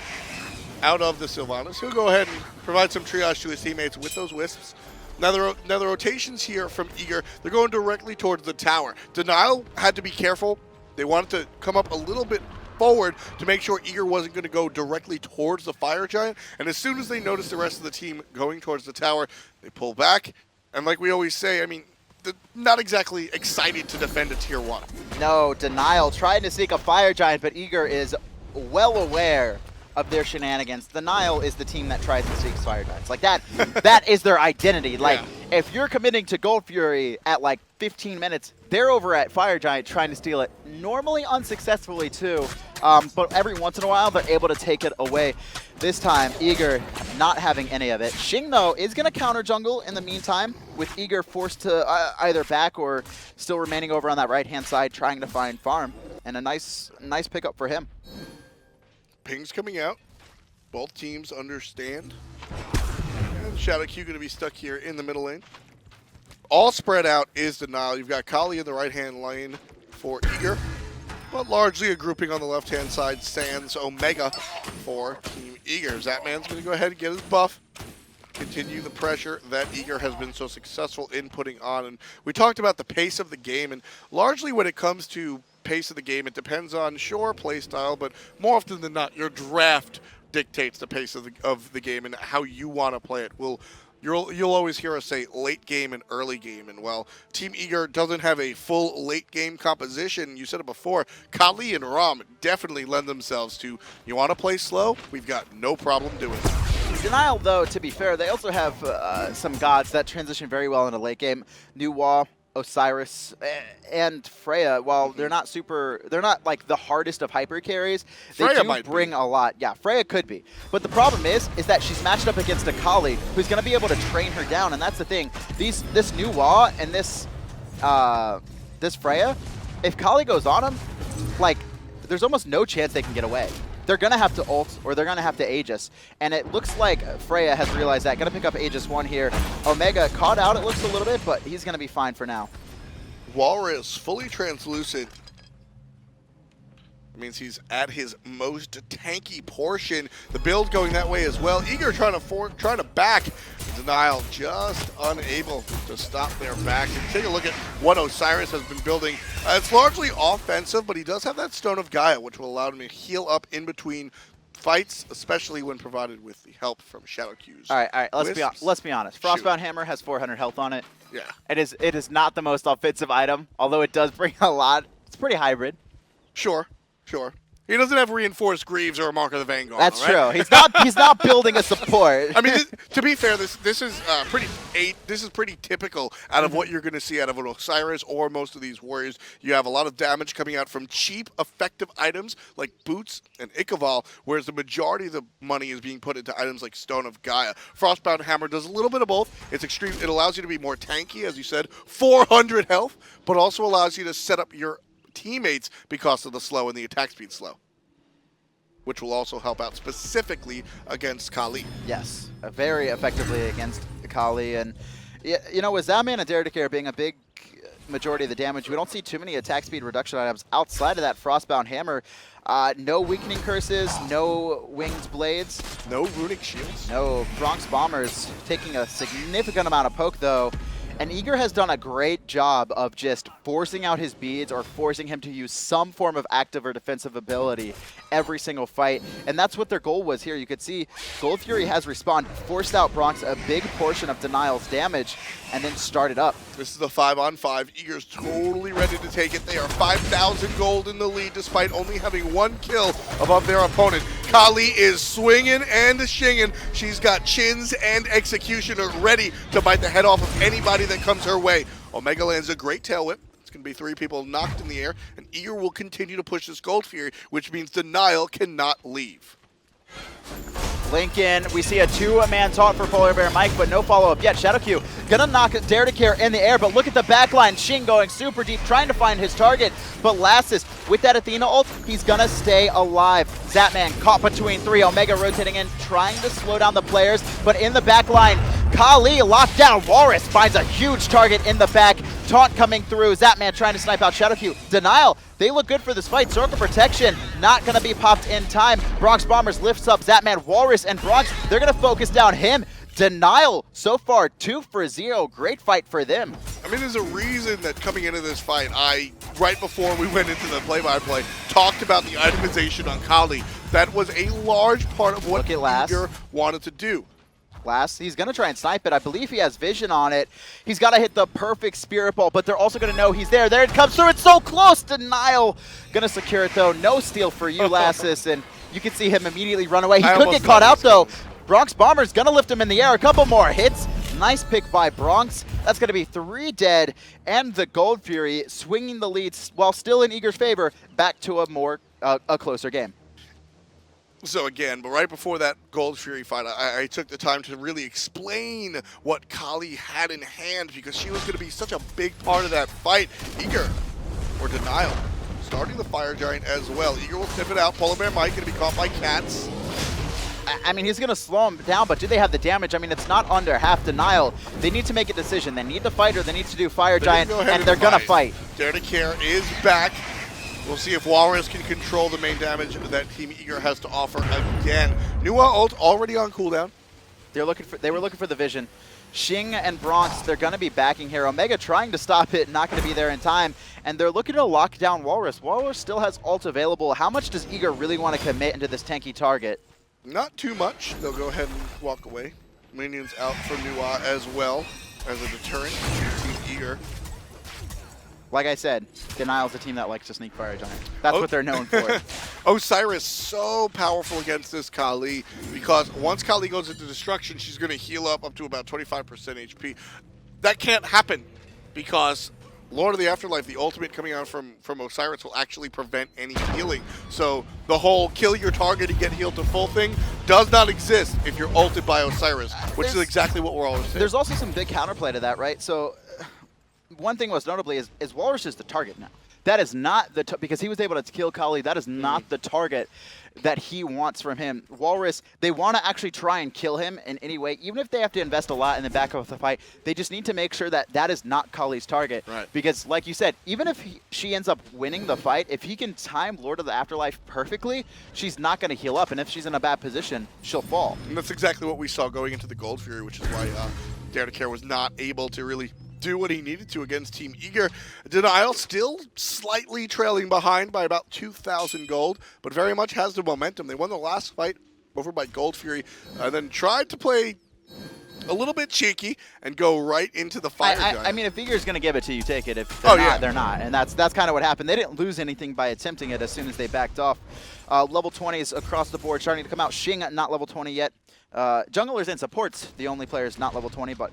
out of the Sylvanus. He'll go ahead and provide some triage to his teammates with those wisps. Now the rotations here from Eager, they're going directly towards the tower. Denial had to be careful. They wanted to come up a little bit forward to make sure Eager wasn't going to go directly towards the Fire Giant. And as soon as they notice the rest of the team going towards the tower, they pull back. And like we always say, I mean, they're not exactly excited to defend a tier 1. No, Denial trying to seek a Fire Giant, but Eager is well aware of their shenanigans. Denial is the team that tries to seek Fire Giants. Like that is their identity. Like, if you're committing to Gold Fury at like 15 minutes, they're over at Fire Giant trying to steal it. Normally unsuccessfully too, but every once in a while they're able to take it away. This time, Eager not having any of it. Shing, though, is going to counter jungle in the meantime, with Eager forced to either back or still remaining over on that right-hand side trying to find farm. And a nice pickup for him. Ping's coming out. Both teams understand. And ShadowQ going to be stuck here in the middle lane. All spread out is Denial. You've got Kali in the right-hand lane for Eager, but largely a grouping on the left-hand side, sans Omega for Team Eager. Zatman's going to go ahead and get his buff, continue the pressure that Eager has been so successful in putting on. And we talked about the pace of the game, and largely when it comes to pace of the game, it depends on, sure, play style, but more often than not, your draft dictates the pace of the game and how you want to play it. You'll always hear us say late game and early game, and while Team Eager doesn't have a full late game composition, you said it before, Kali and Ram definitely lend themselves to, you want to play slow? We've got no problem doing it. Denial, though, to be fair, they also have some gods that transition very well into late game. Nuwa, Osiris, and Freya, while they're not like the hardest of hyper carries, they Freya do bring a lot. Yeah, Freya could be. But the problem is that she's matched up against a Kali who's going to be able to train her down, and that's the thing. This Nuwa and this Freya, if Kali goes on them, like, there's almost no chance they can get away. They're going to have to ult, or they're going to have to Aegis. And it looks like Freya has realized that. Going to pick up Aegis 1 here. Omega caught out, it looks a little bit, but he's going to be fine for now. Walrus, fully translucent. It means he's at his most tanky portion. The build going that way as well. Eager trying to back. Denial just unable to stop their back. And take a look at what Osiris has been building. It's largely offensive, but he does have that Stone of Gaia, which will allow him to heal up in between fights, especially when provided with the help from ShadowQ's. All right. Let's be honest. Frostbound Hammer has 400 health on it. Yeah. It is not the most offensive item, although it does bring a lot. It's pretty hybrid. Sure. He doesn't have reinforced Greaves or a Mark of the Vanguard. That's right? true. He's not building a support. I mean, to be fair, this is pretty typical out of what you're going to see out of an Osiris or most of these warriors. You have a lot of damage coming out from cheap, effective items like boots and Ikaval, whereas the majority of the money is being put into items like Stone of Gaia. Frostbound Hammer does a little bit of both. It's extreme. It allows you to be more tanky, as you said, 400 health, but also allows you to set up your teammates because of the slow and the attack speed slow, which will also help out specifically against Kali. Yes, very effectively against Kali. And, you know, with Zatman and Care being a big majority of the damage, we don't see too many attack speed reduction items outside of that Frostbound Hammer. No weakening curses, no winged blades. No runic shields. No Bronx Bombers taking a significant amount of poke, though. And Eager has done a great job of just forcing out his beads or forcing him to use some form of active or defensive ability every single fight. And that's what their goal was here. You could see Gold Fury has respawned, forced out Bronx a big portion of Denial's damage, and then started up. This is the 5-on-5. Eager's totally ready to take it. They are 5,000 gold in the lead despite only having 1 kill above their opponent. Kali is swinging and shinging. She's got chins and executioner ready to bite the head off of anybody that comes her way. Omega lands a great tail whip. It's going to be 3 people knocked in the air, and Eager will continue to push this Gold Fury, which means Denial cannot leave. Lincoln, we see a 2-man taunt for Polar Bear Mike, but no follow-up yet. Shadowq gonna knock Dare to Care in the air, but look at the backline. Xing going super deep, trying to find his target, but Lassus, with that Athena ult, he's gonna stay alive. Zapman caught between 3, Omega rotating in, trying to slow down the players, but in the backline, Kali locked down. Walrus finds a huge target in the back. Taunt coming through. Zapman trying to snipe out Shadowq. Denial, they look good for this fight. Circle protection, not going to be popped in time. Bronx Bombers lifts up Zapman, Walrus, and Bronx. They're going to focus down him. Denial, so far 2 for 0. Great fight for them. I mean, there's a reason that coming into this fight, right before we went into the play-by-play, talked about the itemization on Kali. That was a large part of what Eager wanted to do. He's going to try and snipe it. I believe he has vision on it. He's got to hit the perfect spirit ball, but they're also going to know he's there. There it comes through. It's so close. Denial going to secure it, though. No steal for you, Lassus, and you can see him immediately run away. He could get caught out, though. Bronx Bombers going to lift him in the air. A couple more hits. Nice pick by Bronx. That's going to be 3 dead, and the Gold Fury swinging the leads while still in Eager's favor back to a closer game. So again, but right before that Gold Fury fight, I took the time to really explain what Kali had in hand because she was going to be such a big part of that fight. Eager, or Denial, starting the Fire Giant as well. Eager will sniff it out. Polar Bear Mike going to be caught by Cats. I mean, he's going to slow him down, but do they have the damage? I mean, it's not under half. Denial. They need to make a decision. They need to fight or they need to do Fire Giant, and they're going to fight. Dare to Care is back. We'll see if Walrus can control the main damage that Team Eager has to offer again. Nua ult already on cooldown. They were looking for the vision. Xing and Bronx, they're going to be backing here. Omega trying to stop it, not going to be there in time. And they're looking to lock down Walrus. Walrus still has ult available. How much does Eager really want to commit into this tanky target? Not too much. They'll go ahead and walk away. Minions out for Nua as well as a deterrent to Team Eager. Like I said, Denial's a team that likes to sneak Fire Giant. That's what they're known for. Osiris so powerful against this Kali because once Kali goes into destruction, she's going to heal up to about 25% HP. That can't happen because Lord of the Afterlife, the ultimate coming out from Osiris will actually prevent any healing. So the whole kill your target and get healed to full thing does not exist if you're ulted by Osiris, which is exactly what we're always saying. There's also some big counterplay to that, right? So one thing most notably is Walrus is the target now. That is not the because he was able to kill Kali. That is not the target that he wants from him. Walrus, they want to actually try and kill him in any way, even if they have to invest a lot in the back of the fight. They just need to make sure that that is not Kali's target. Right. Because, like you said, even if she ends up winning the fight, if he can time Lord of the Afterlife perfectly, she's not going to heal up, and if she's in a bad position, she'll fall. And that's exactly what we saw going into the Gold Fury, which is why Dare to Care was not able to really do what he needed to against Team Eager. Denial still slightly trailing behind by about 2,000 gold, but very much has the momentum. They won the last fight over by Gold Fury, then tried to play a little bit cheeky and go right into the Fire Giant. I mean, if Eager's going to give it to you, take it. If they're not, they're not. And that's kind of what happened. They didn't lose anything by attempting it as soon as they backed off. Level 20s across the board starting to come out. Xing not level 20 yet. Junglers and supports, the only players not level 20, but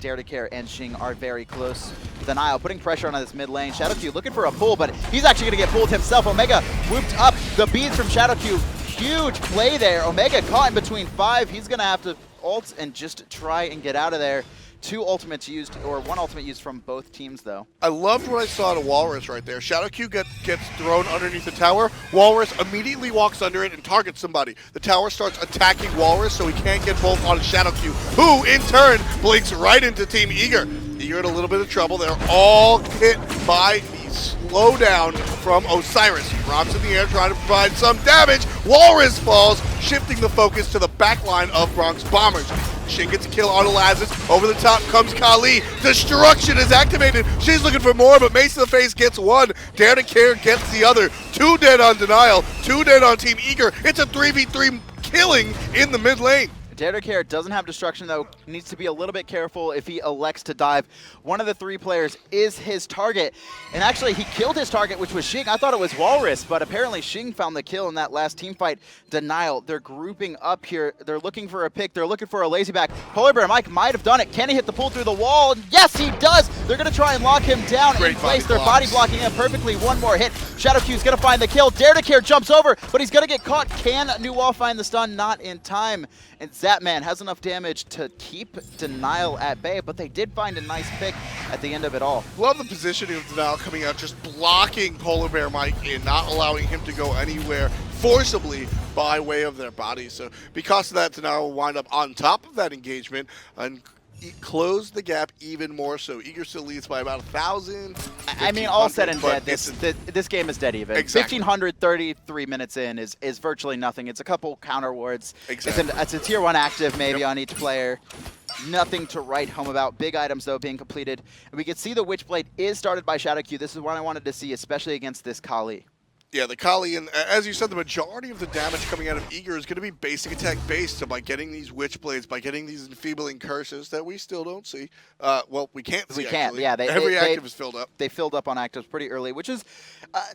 Dare to Care and Xing are very close. Denial putting pressure on this mid lane. Shadowq looking for a pull, but he's actually going to get pulled himself. Omega whooped up the beads from Shadowq. Huge play there. Omega caught in between 5. He's going to have to ult and just try and get out of there. 2 ultimates used, or 1 ultimate used from both teams, though. I loved what I saw to Walrus right there. Shadowq gets thrown underneath the tower. Walrus immediately walks under it and targets somebody. The tower starts attacking Walrus, so he can't get both on Shadowq, who, in turn, blinks right into Team Eager. Eager in a little bit of trouble. They're all hit by the slowdown from Osiris. Rocks in the air trying to provide some damage. Walrus falls, shifting the focus to the back line of Bronx Bombers. Xing gets a kill on Osiris. Over the top comes Kali. Destruction is activated. She's looking for more, but Mace in the Face gets 1. Dare to Care gets the other. 2 dead on Denial. 2 dead on Team Eager. It's a 3v3 killing in the mid lane. Care doesn't have destruction, though. Needs to be a little bit careful if he elects to dive. One of the 3 players is his target. And actually, he killed his target, which was Xing. I thought it was Walrus, but apparently Xing found the kill in that last team fight. Denial. They're grouping up here. They're looking for a pick. They're looking for a lazy back. Polar Bear Mike might have done it. Can he hit the pull through the wall? Yes, he does. They're going to try and lock him down in place. They're body blocking him perfectly. One more hit. Shadowq's going to find the kill. Care jumps over, but he's going to get caught. Can New Wall find the stun? Not in time. And Zapman has enough damage to keep Denial at bay, but they did find a nice pick at the end of it all. Love the positioning of Denial coming out, just blocking Polar Bear Mike in, not allowing him to go anywhere forcibly by way of their bodies. So because of that, Denial will wind up on top of that engagement and close the gap even more so. Eager still leads by about 1,000. I mean, all said and dead, this game is dead even. Exactly. 1,533 minutes in is virtually nothing. It's a couple counter wards. Exactly. It's a tier 1 active maybe on each player. Nothing to write home about. Big items, though, being completed. And we can see the Witchblade is started by Shadowq. This is what I wanted to see, especially against this Kali. Yeah, the Kali, and as you said, the majority of the damage coming out of Eager is going to be basic attack based. So by getting these Witchblades, by getting these enfeebling curses that we still don't see, well, we can't see. We can't, actually. yeah. Every active is filled up. They filled up on actives pretty early, which is,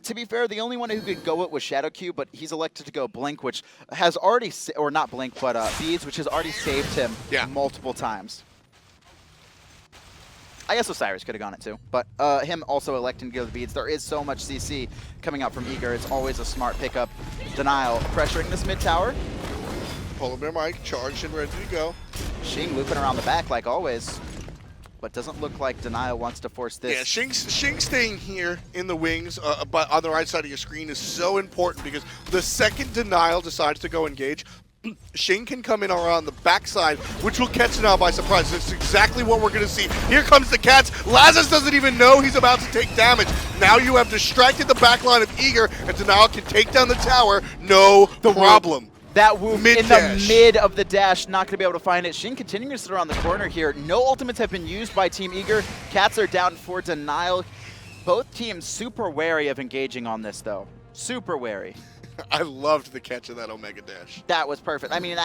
to be fair, the only one who could go it was Shadowq, but he's elected to go Blink, which has already, or not Blink, but Beads, which has already saved him multiple times. I guess Osiris could have gone it too, but him also electing to go the Beads. There is so much CC coming out from Eager. It's always a smart pickup. Denial pressuring this mid tower. Polar Bear Mike charged and ready to go. Xing looping around the back like always, but doesn't look like Denial wants to force this. Yeah, Xing staying here in the wings, but on the right side of your screen is so important because the second Denial decides to go engage, Xing can come in around the backside, which will catch Denial by surprise. That's exactly what we're going to see. Here comes the Cats. Lazarus doesn't even know he's about to take damage. Now you have distracted the backline of Eager, and Denial can take down the tower. No problem. That whoop in the mid of the dash, not going to be able to find it. Xing continuing to sit around the corner here. No ultimates have been used by Team Eager. Cats are down for Denial. Both teams super wary of engaging on this, though. Super wary. I loved the catch of that Omega Dash. That was perfect. I mean,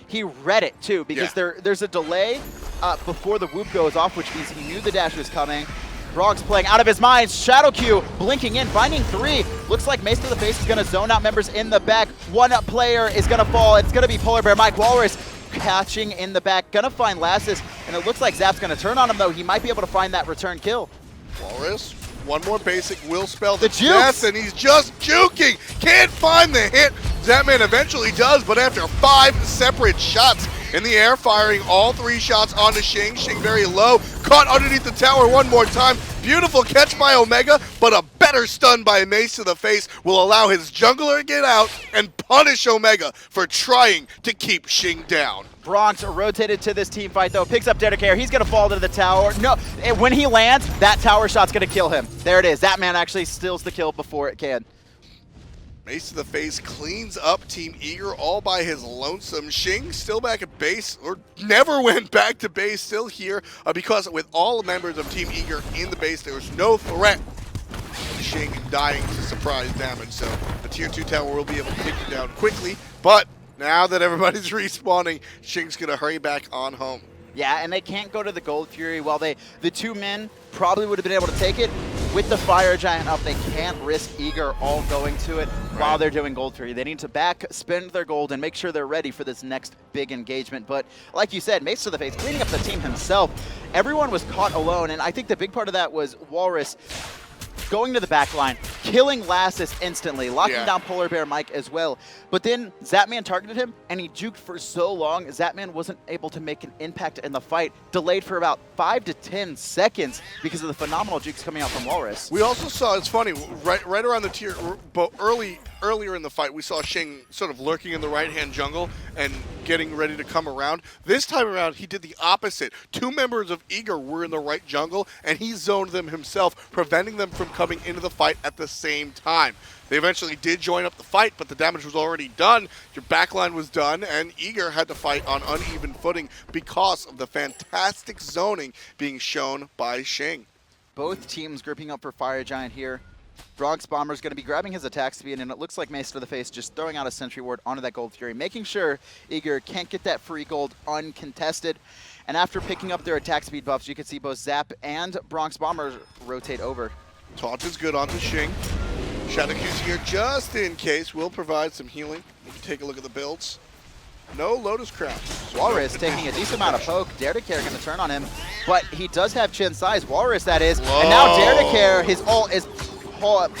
he read it, too, because there's a delay before the whoop goes off, which means he knew the dash was coming. Brog's playing out of his mind. Shadowq blinking in, finding 3. Looks like Mace to the Face is going to zone out members in the back. One player is going to fall. It's going to be Polar Bear Mike. Walrus catching in the back. Going to find Lassus, and it looks like Zap's going to turn on him, though. He might be able to find that return kill. Walrus, one more basic will spell the death, and he's just juking. Can't find the hit. Zapman eventually does, but after 5 separate shots in the air, firing all 3 shots onto Xing. Xing very low, caught underneath the tower one more time. Beautiful catch by Omega, but a better stun by Mace to the face will allow his jungler to get out and punish Omega for trying to keep Xing down. Bronx rotated to this team fight, though. Picks up Care. He's going to fall to the tower. No, when he lands, that tower shot's going to kill him. There it is. That man actually steals the kill before it can. Mace to the face cleans up Team Eager all by his lonesome. Xing still back at base, or never went back to base, still here, because with all members of Team Eager in the base, there was no threat of Xing dying to surprise damage. So the tier 2 tower will be able to take him down quickly, but now that everybody's respawning, Xing's going to hurry back on home. Yeah, and they can't go to the Gold Fury. While the 2 men probably would have been able to take it, with the Fire Giant up, they can't risk Eager all going to it while they're doing Gold Fury. They need to spend their gold and make sure they're ready for this next big engagement. But like you said, Mace to the face, cleaning up the team himself. Everyone was caught alone, and I think the big part of that was Walrus going to the back line, killing Lassus instantly, locking down Polar Bear Mike as well. But then Zapman targeted him, and he juked for so long, Zapman wasn't able to make an impact in the fight, delayed for about 5 to 10 seconds because of the phenomenal jukes coming out from Walrus. We also saw, it's funny, right around the tier, but earlier in the fight, we saw Xing sort of lurking in the right-hand jungle and getting ready to come around. This time around, he did the opposite. 2 members of Eager were in the right jungle, and he zoned them himself, preventing them from coming into the fight at the same time. They eventually did join up the fight, but the damage was already done. Your backline was done, and Eager had to fight on uneven footing because of the fantastic zoning being shown by Xing. Both teams grouping up for Fire Giant here. Bronx Bomber's going to be grabbing his attack speed, and it looks like Mace to the face just throwing out a Sentry Ward onto that Gold Fury, making sure Eager can't get that free gold uncontested. And after picking up their attack speed buffs, you can see both Zap and Bronx Bomber rotate over. Taunt is good onto Xing. Shadow Q's here just in case. Will provide some healing. We can take a look at the builds. No Lotus Crown. Walrus taking a decent amount of poke. Dare to Care going to turn on him, but he does have Chin size. Walrus, that is. Whoa. And now Dare to Care, his ult is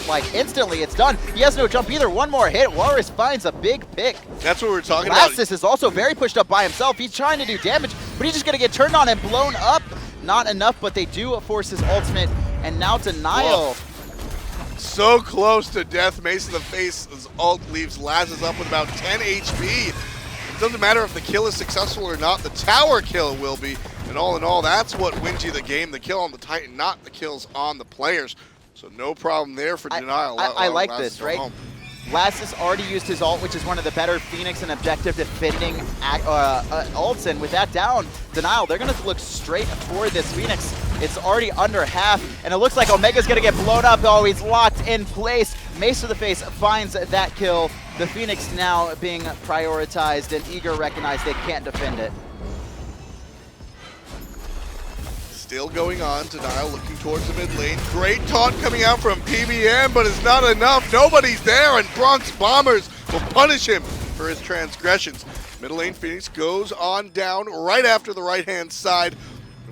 like instantly, it's done. He has no jump either. One more hit. Walrus finds a big pick. That's what we're talking about. Lassus is also very pushed up by himself. He's trying to do damage, but he's just going to get turned on and blown up. Not enough, but they do force his ultimate, and now Denial. Whoa. So close to death. Mace in the face. His ult leaves Lassus up with about 10 HP. It doesn't matter if the kill is successful or not. The tower kill will be. And all in all, that's what wins you the game. The kill on the Titan, not the kills on the players. So no problem there for Denial. I like this, right? Lassus already used his ult, which is one of the better Phoenix and objective defending ults, and with that down, Denial, they're going to look straight for this Phoenix. It's already under half, and it looks like Omega's going to get blown up. Oh, he's locked in place. Mace to the face finds that kill. The Phoenix now being prioritized, and Eager recognize they can't defend it. Still going on. Denial looking towards the mid lane. Great taunt coming out from PBM, but it's not enough. Nobody's there, and Bronx Bombers will punish him for his transgressions. Middle lane Phoenix goes on down right after the right-hand side.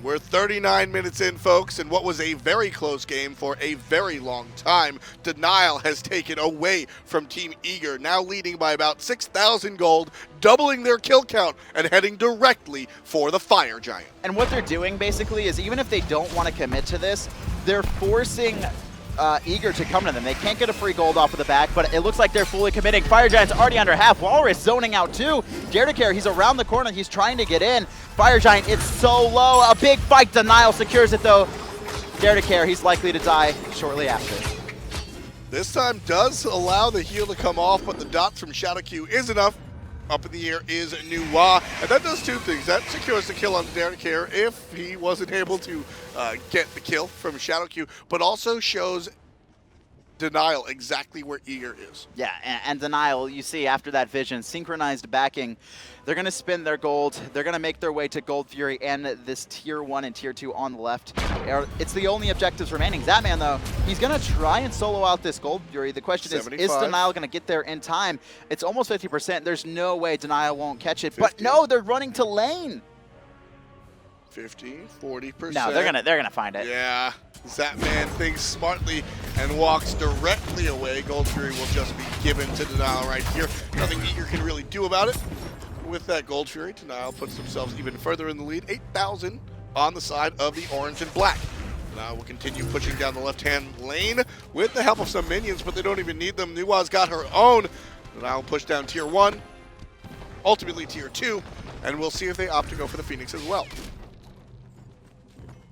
We're 39 minutes in, folks, and what was a very close game for a very long time. Denial has taken away from Team Eager, now leading by about 6,000 gold, doubling their kill count, and heading directly for the Fire Giant. And what they're doing, basically, is even if they don't want to commit to this, they're forcing Eager to come to them. They can't get a free gold off of the back, but it looks like they're fully committing. Fire Giant's already under half. Walrus zoning out too. Dare to Care, he's around the corner. He's trying to get in. Fire Giant, it's so low. A big fight. Denial secures it though. Dare to Care, he's likely to die shortly after. This time does allow the heal to come off, but the dots from Shadow Q is enough. Up in the air is Nuwa, and that does two things. That secures the kill on Dare to Care if he wasn't able to get the kill from Shadow Q, but also shows Denial exactly where Eager is. Yeah, and Denial, you see after that vision, synchronized backing, they're going to spend their gold. They're going to make their way to Gold Fury and this Tier 1 and Tier 2 on the left. It's the only objectives remaining. Zatman, though, he's going to try and solo out this Gold Fury. The question is Denial going to get there in time? It's almost 50%. There's no way Denial won't catch it. 50. But no, they're running to lane. 50, 40%. No, they're gonna find it. Yeah, Zatman thinks smartly and walks directly away. Gold Fury will just be given to Denial right here. Nothing Eager can really do about it. With that Gold Fury, Denial puts themselves even further in the lead. 8,000 on the side of the orange and black. Now we'll continue pushing down the left-hand lane with the help of some minions, but they don't even need them. Nuwa's got her own. Denial will push down Tier 1, ultimately Tier 2, and we'll see if they opt to go for the Phoenix as well.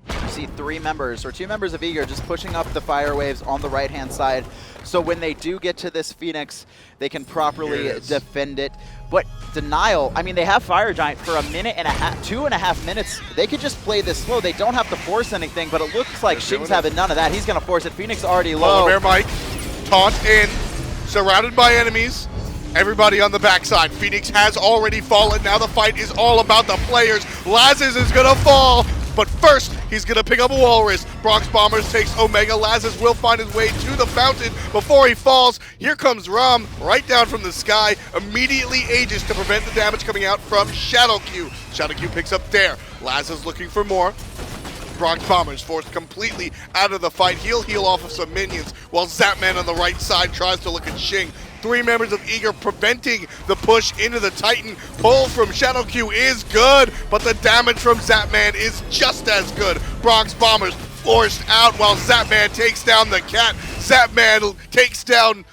You see two members of Eager just pushing up the fire waves on the right-hand side. So when they do get to this Phoenix, they can properly defend it. But Denial, I mean, they have Fire Giant for a minute and a half, 2.5 minutes. They could just play this slow. They don't have to force anything, but it looks like Xing's having none of that. He's going to force it. Phoenix already low. Bear Mike, taunt in, surrounded by enemies. Everybody on the backside. Phoenix has already fallen. Now the fight is all about the players. Lassus is going to fall. But first, he's going to pick up a Walrus. Bronx Bombers takes Omega. Lassus will find his way to the fountain before he falls. Here comes Ram right down from the sky. Immediately ages to prevent the damage coming out from Shadow Q. Shadow Q picks up Dare. Lassus looking for more. Bronx Bombers forced completely out of the fight. He'll heal off of some minions while Zatman on the right side tries to look at Xing. 3 members of Eager preventing the push into the Titan. Pull from Shadow Q is good, but the damage from Zatman is just as good. Bronx Bombers forced out while Zatman takes down the cat. Zatman takes down,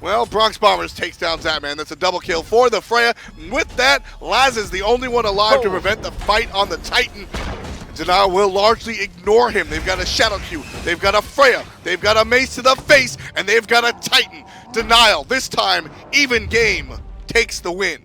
well, Bronx Bombers takes down Zatman. That's a double kill for the Freya. With that, Laz is the only one alive to prevent the fight on the Titan. Denial will largely ignore him. They've got a Shadow Q, they've got a Freya, they've got a Mace to the face, and they've got a Titan. Denial, this time, even game, takes the win.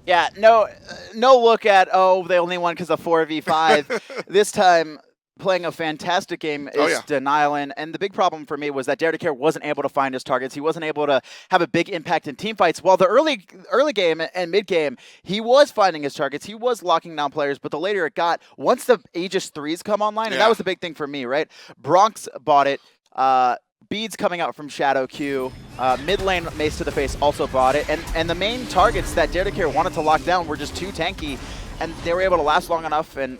Yeah, no look at, oh, they only won because of 4v5. This time, playing a fantastic game is Oh, yeah. Denial, and the big problem for me was that Dare to Care wasn't able to find his targets. He wasn't able to have a big impact in team fights. While the early game and mid game, he was finding his targets. He was locking down players, but the later it got, once the Aegis 3s come online, and that was the big thing for me, right? Bronx bought it. Beads coming out from Shadow Q. Mid lane Mace to the Face also bought it. And the main targets that Dare to Care wanted to lock down were just too tanky, and they were able to last long enough and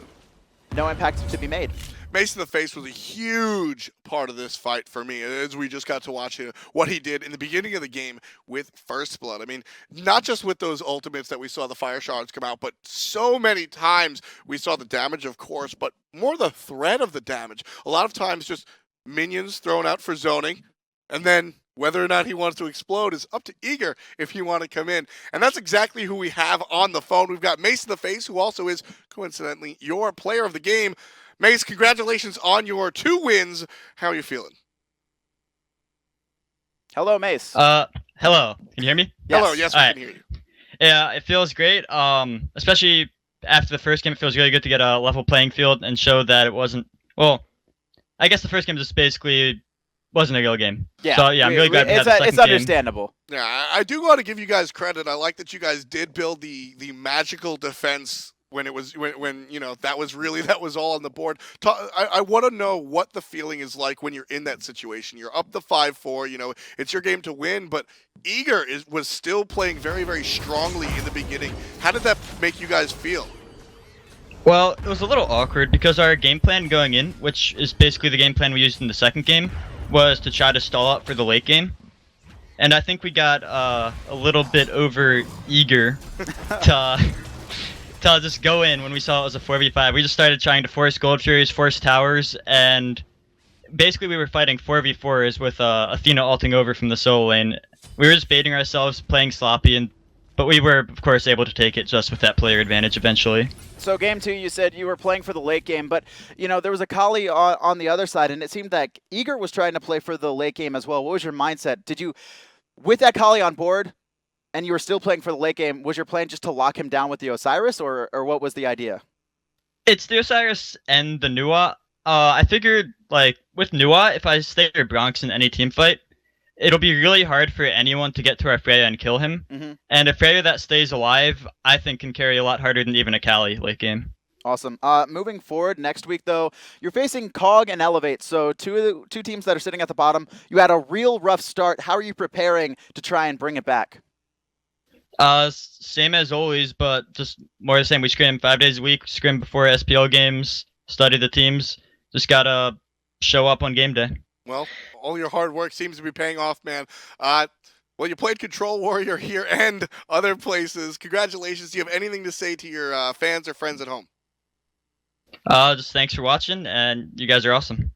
no impact to be made. Mace in the Face was a huge part of this fight for me, as we just got to watch what he did in the beginning of the game with First Blood. I mean, not just with those ultimates that we saw the fire shards come out, but so many times we saw the damage, of course, but more the threat of the damage. A lot of times just minions thrown out for zoning, and then whether or not he wants to explode is up to Eager if he want to come in. And that's exactly who we have on the phone. We've got Mace in the Face, who also is, coincidentally, your player of the game. Mace, congratulations on your 2 wins. How are you feeling? Hello, Mace. Hello. Can you hear me? Yes. Hello, yes, we can hear you. Yeah, it feels great. Especially after the first game, it feels really good to get a level playing field and show that it wasn't, well, I guess the first game just basically wasn't a real game. Yeah. So yeah, I'm really glad we had the second It's game. understandable. Yeah, I do want to give you guys credit. I like that you guys did build the magical defense when it was when you know that was all on the board. I want to know what the feeling is like when you're in that situation. You're up the 5-4. You know, it's your game to win, but Eager was still playing very, very strongly in the beginning. How did that make you guys feel? Well, it was a little awkward because our game plan going in, which is basically the game plan we used in the second game, was to try to stall out for the late game. And I think we got a little bit over eager to just go in when we saw it was a 4v5. We just started trying to force Gold Furies, force towers, and basically we were fighting 4v4s with Athena ulting over from the solo lane. We were just baiting ourselves, playing sloppy, but we were, of course, able to take it just with that player advantage eventually. So game 2, you said you were playing for the late game, but you know there was a Kali on the other side, and it seemed that Eager was trying to play for the late game as well. What was your mindset? Did you, with that Kali on board, and you were still playing for the late game, was your plan just to lock him down with the Osiris, or what was the idea? It's the Osiris and the Nua. I figured, like, with Nua, if I stay near Bronx in any team fight, it'll be really hard for anyone to get to our Freya and kill him. Mm-hmm. And a Freya that stays alive, I think, can carry a lot harder than even a Kali late game. Awesome. Moving forward, next week, though, you're facing COG and Elevate, so two teams that are sitting at the bottom. You had a real rough start. How are you preparing to try and bring it back? Same as always, but just more the same. We scrim 5 days a week, scrim before SPL games, study the teams. Just gotta show up on game day. Well, all your hard work seems to be paying off, man. Well, you played Control Warrior here and other places. Congratulations. Do you have anything to say to your fans or friends at home? Just thanks for watching, and you guys are awesome.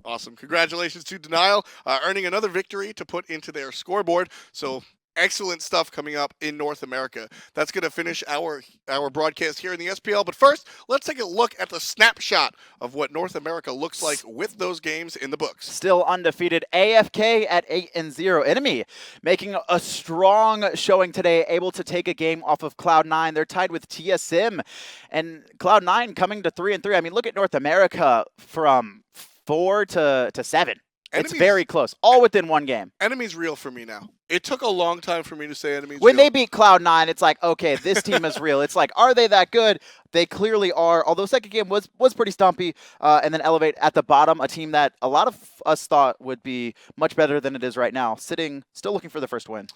Awesome. Congratulations to Denial, earning another victory to put into their scoreboard. So excellent stuff coming up in North America. That's going to finish our broadcast here in the SPL. But first, let's take a look at the snapshot of what North America looks like with those games in the books. Still undefeated. AFK at 8-0. Enemy making a strong showing today, able to take a game off of Cloud9. They're tied with TSM, and Cloud9 coming to 3-3. I mean, look at North America from 4 to 7. It's very close, all within one game. Enemy's real for me now. It took a long time for me to say enemy's when real. They beat Cloud9, it's like, okay, this team is real. It's like, are they that good? They clearly are, although second game was pretty stumpy. And then Elevate at the bottom, a team that a lot of us thought would be much better than it is right now, still looking for the first win.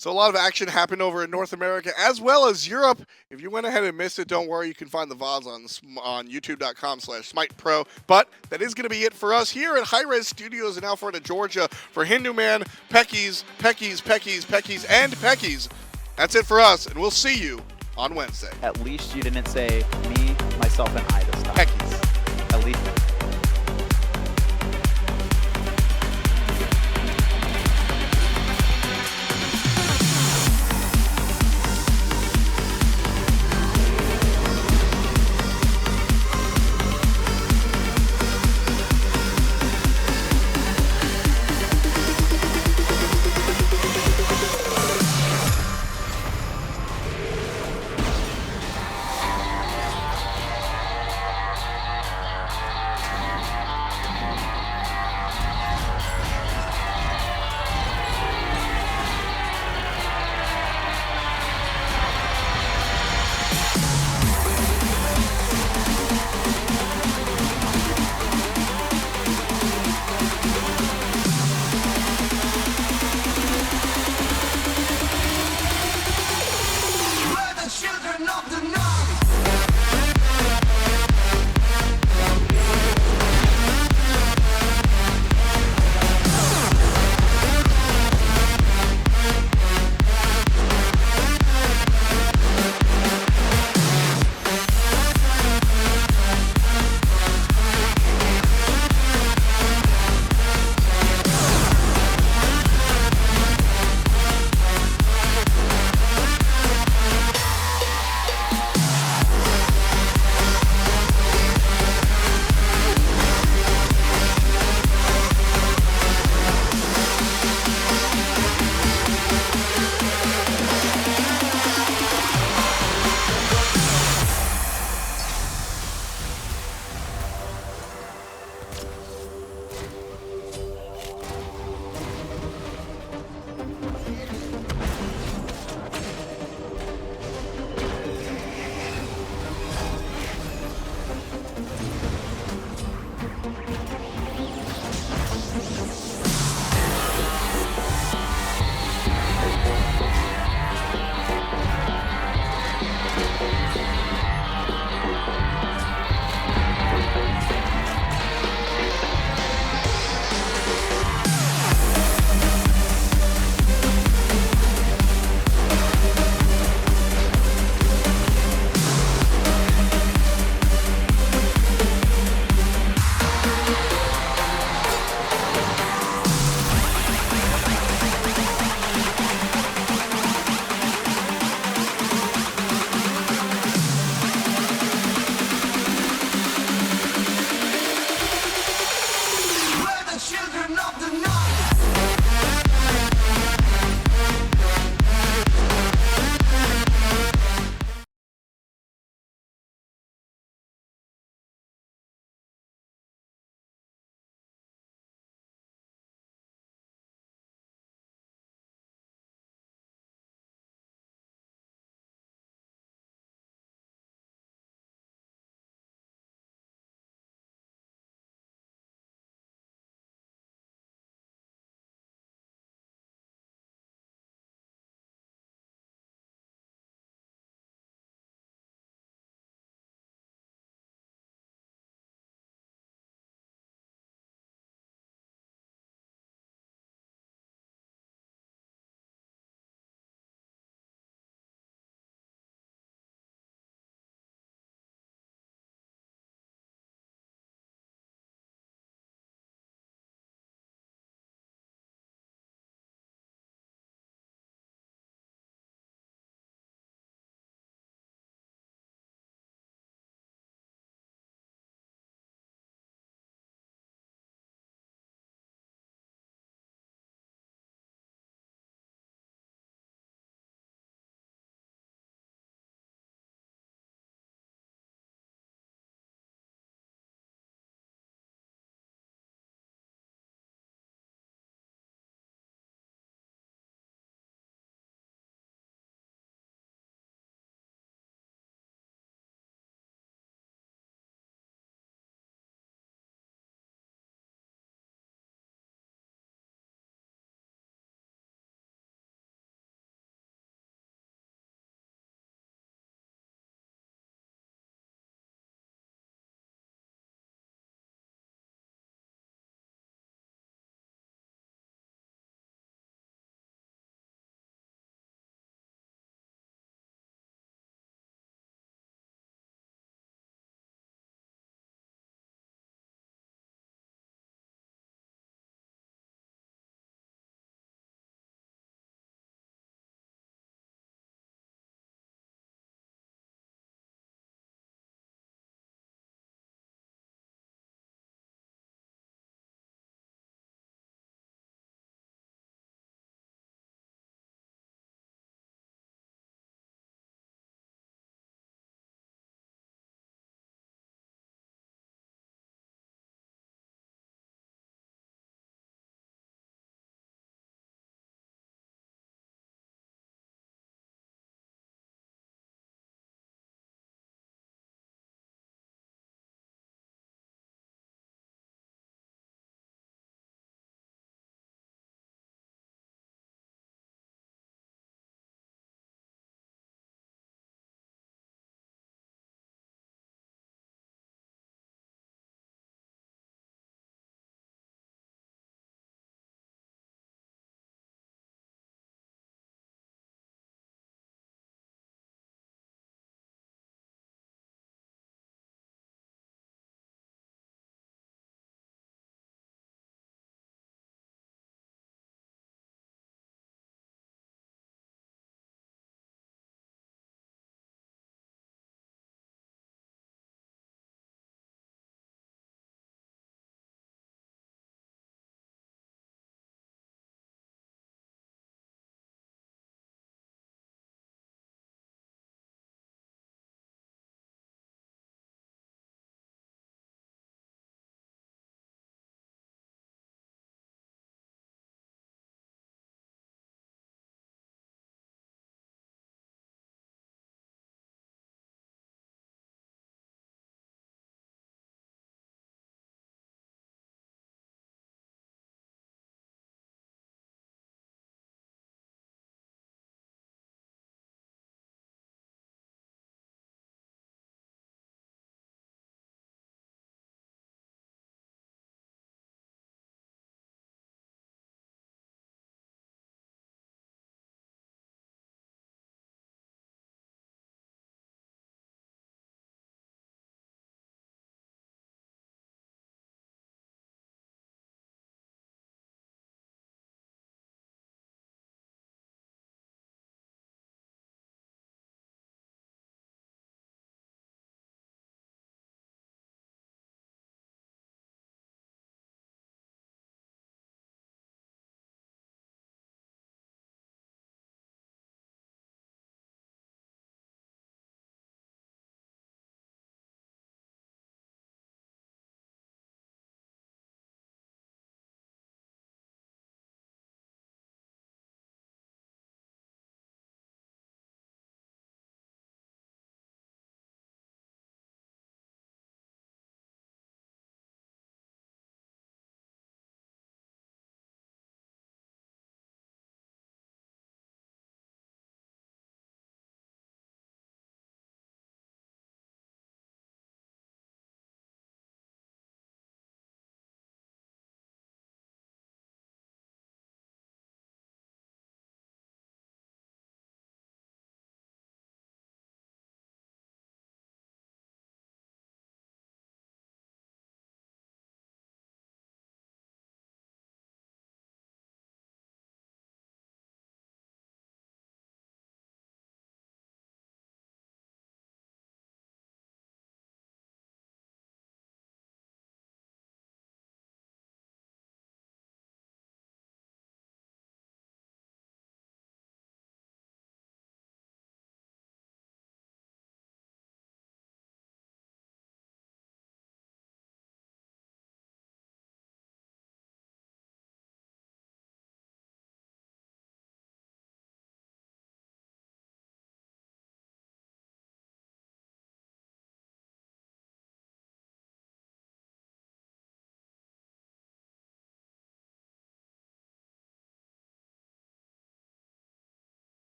So a lot of action happened over in North America as well as Europe. If you went ahead and missed it, don't worry. You can find the VODs on youtube.com/SmitePro. But that is going to be it for us here at hi-rez Studios in Alpharetta, Georgia for Hindu Man, Peckies, and Peckies. That's it for us, and we'll see you on Wednesday. At least you didn't say me, myself, and I this time. Peckies. At least.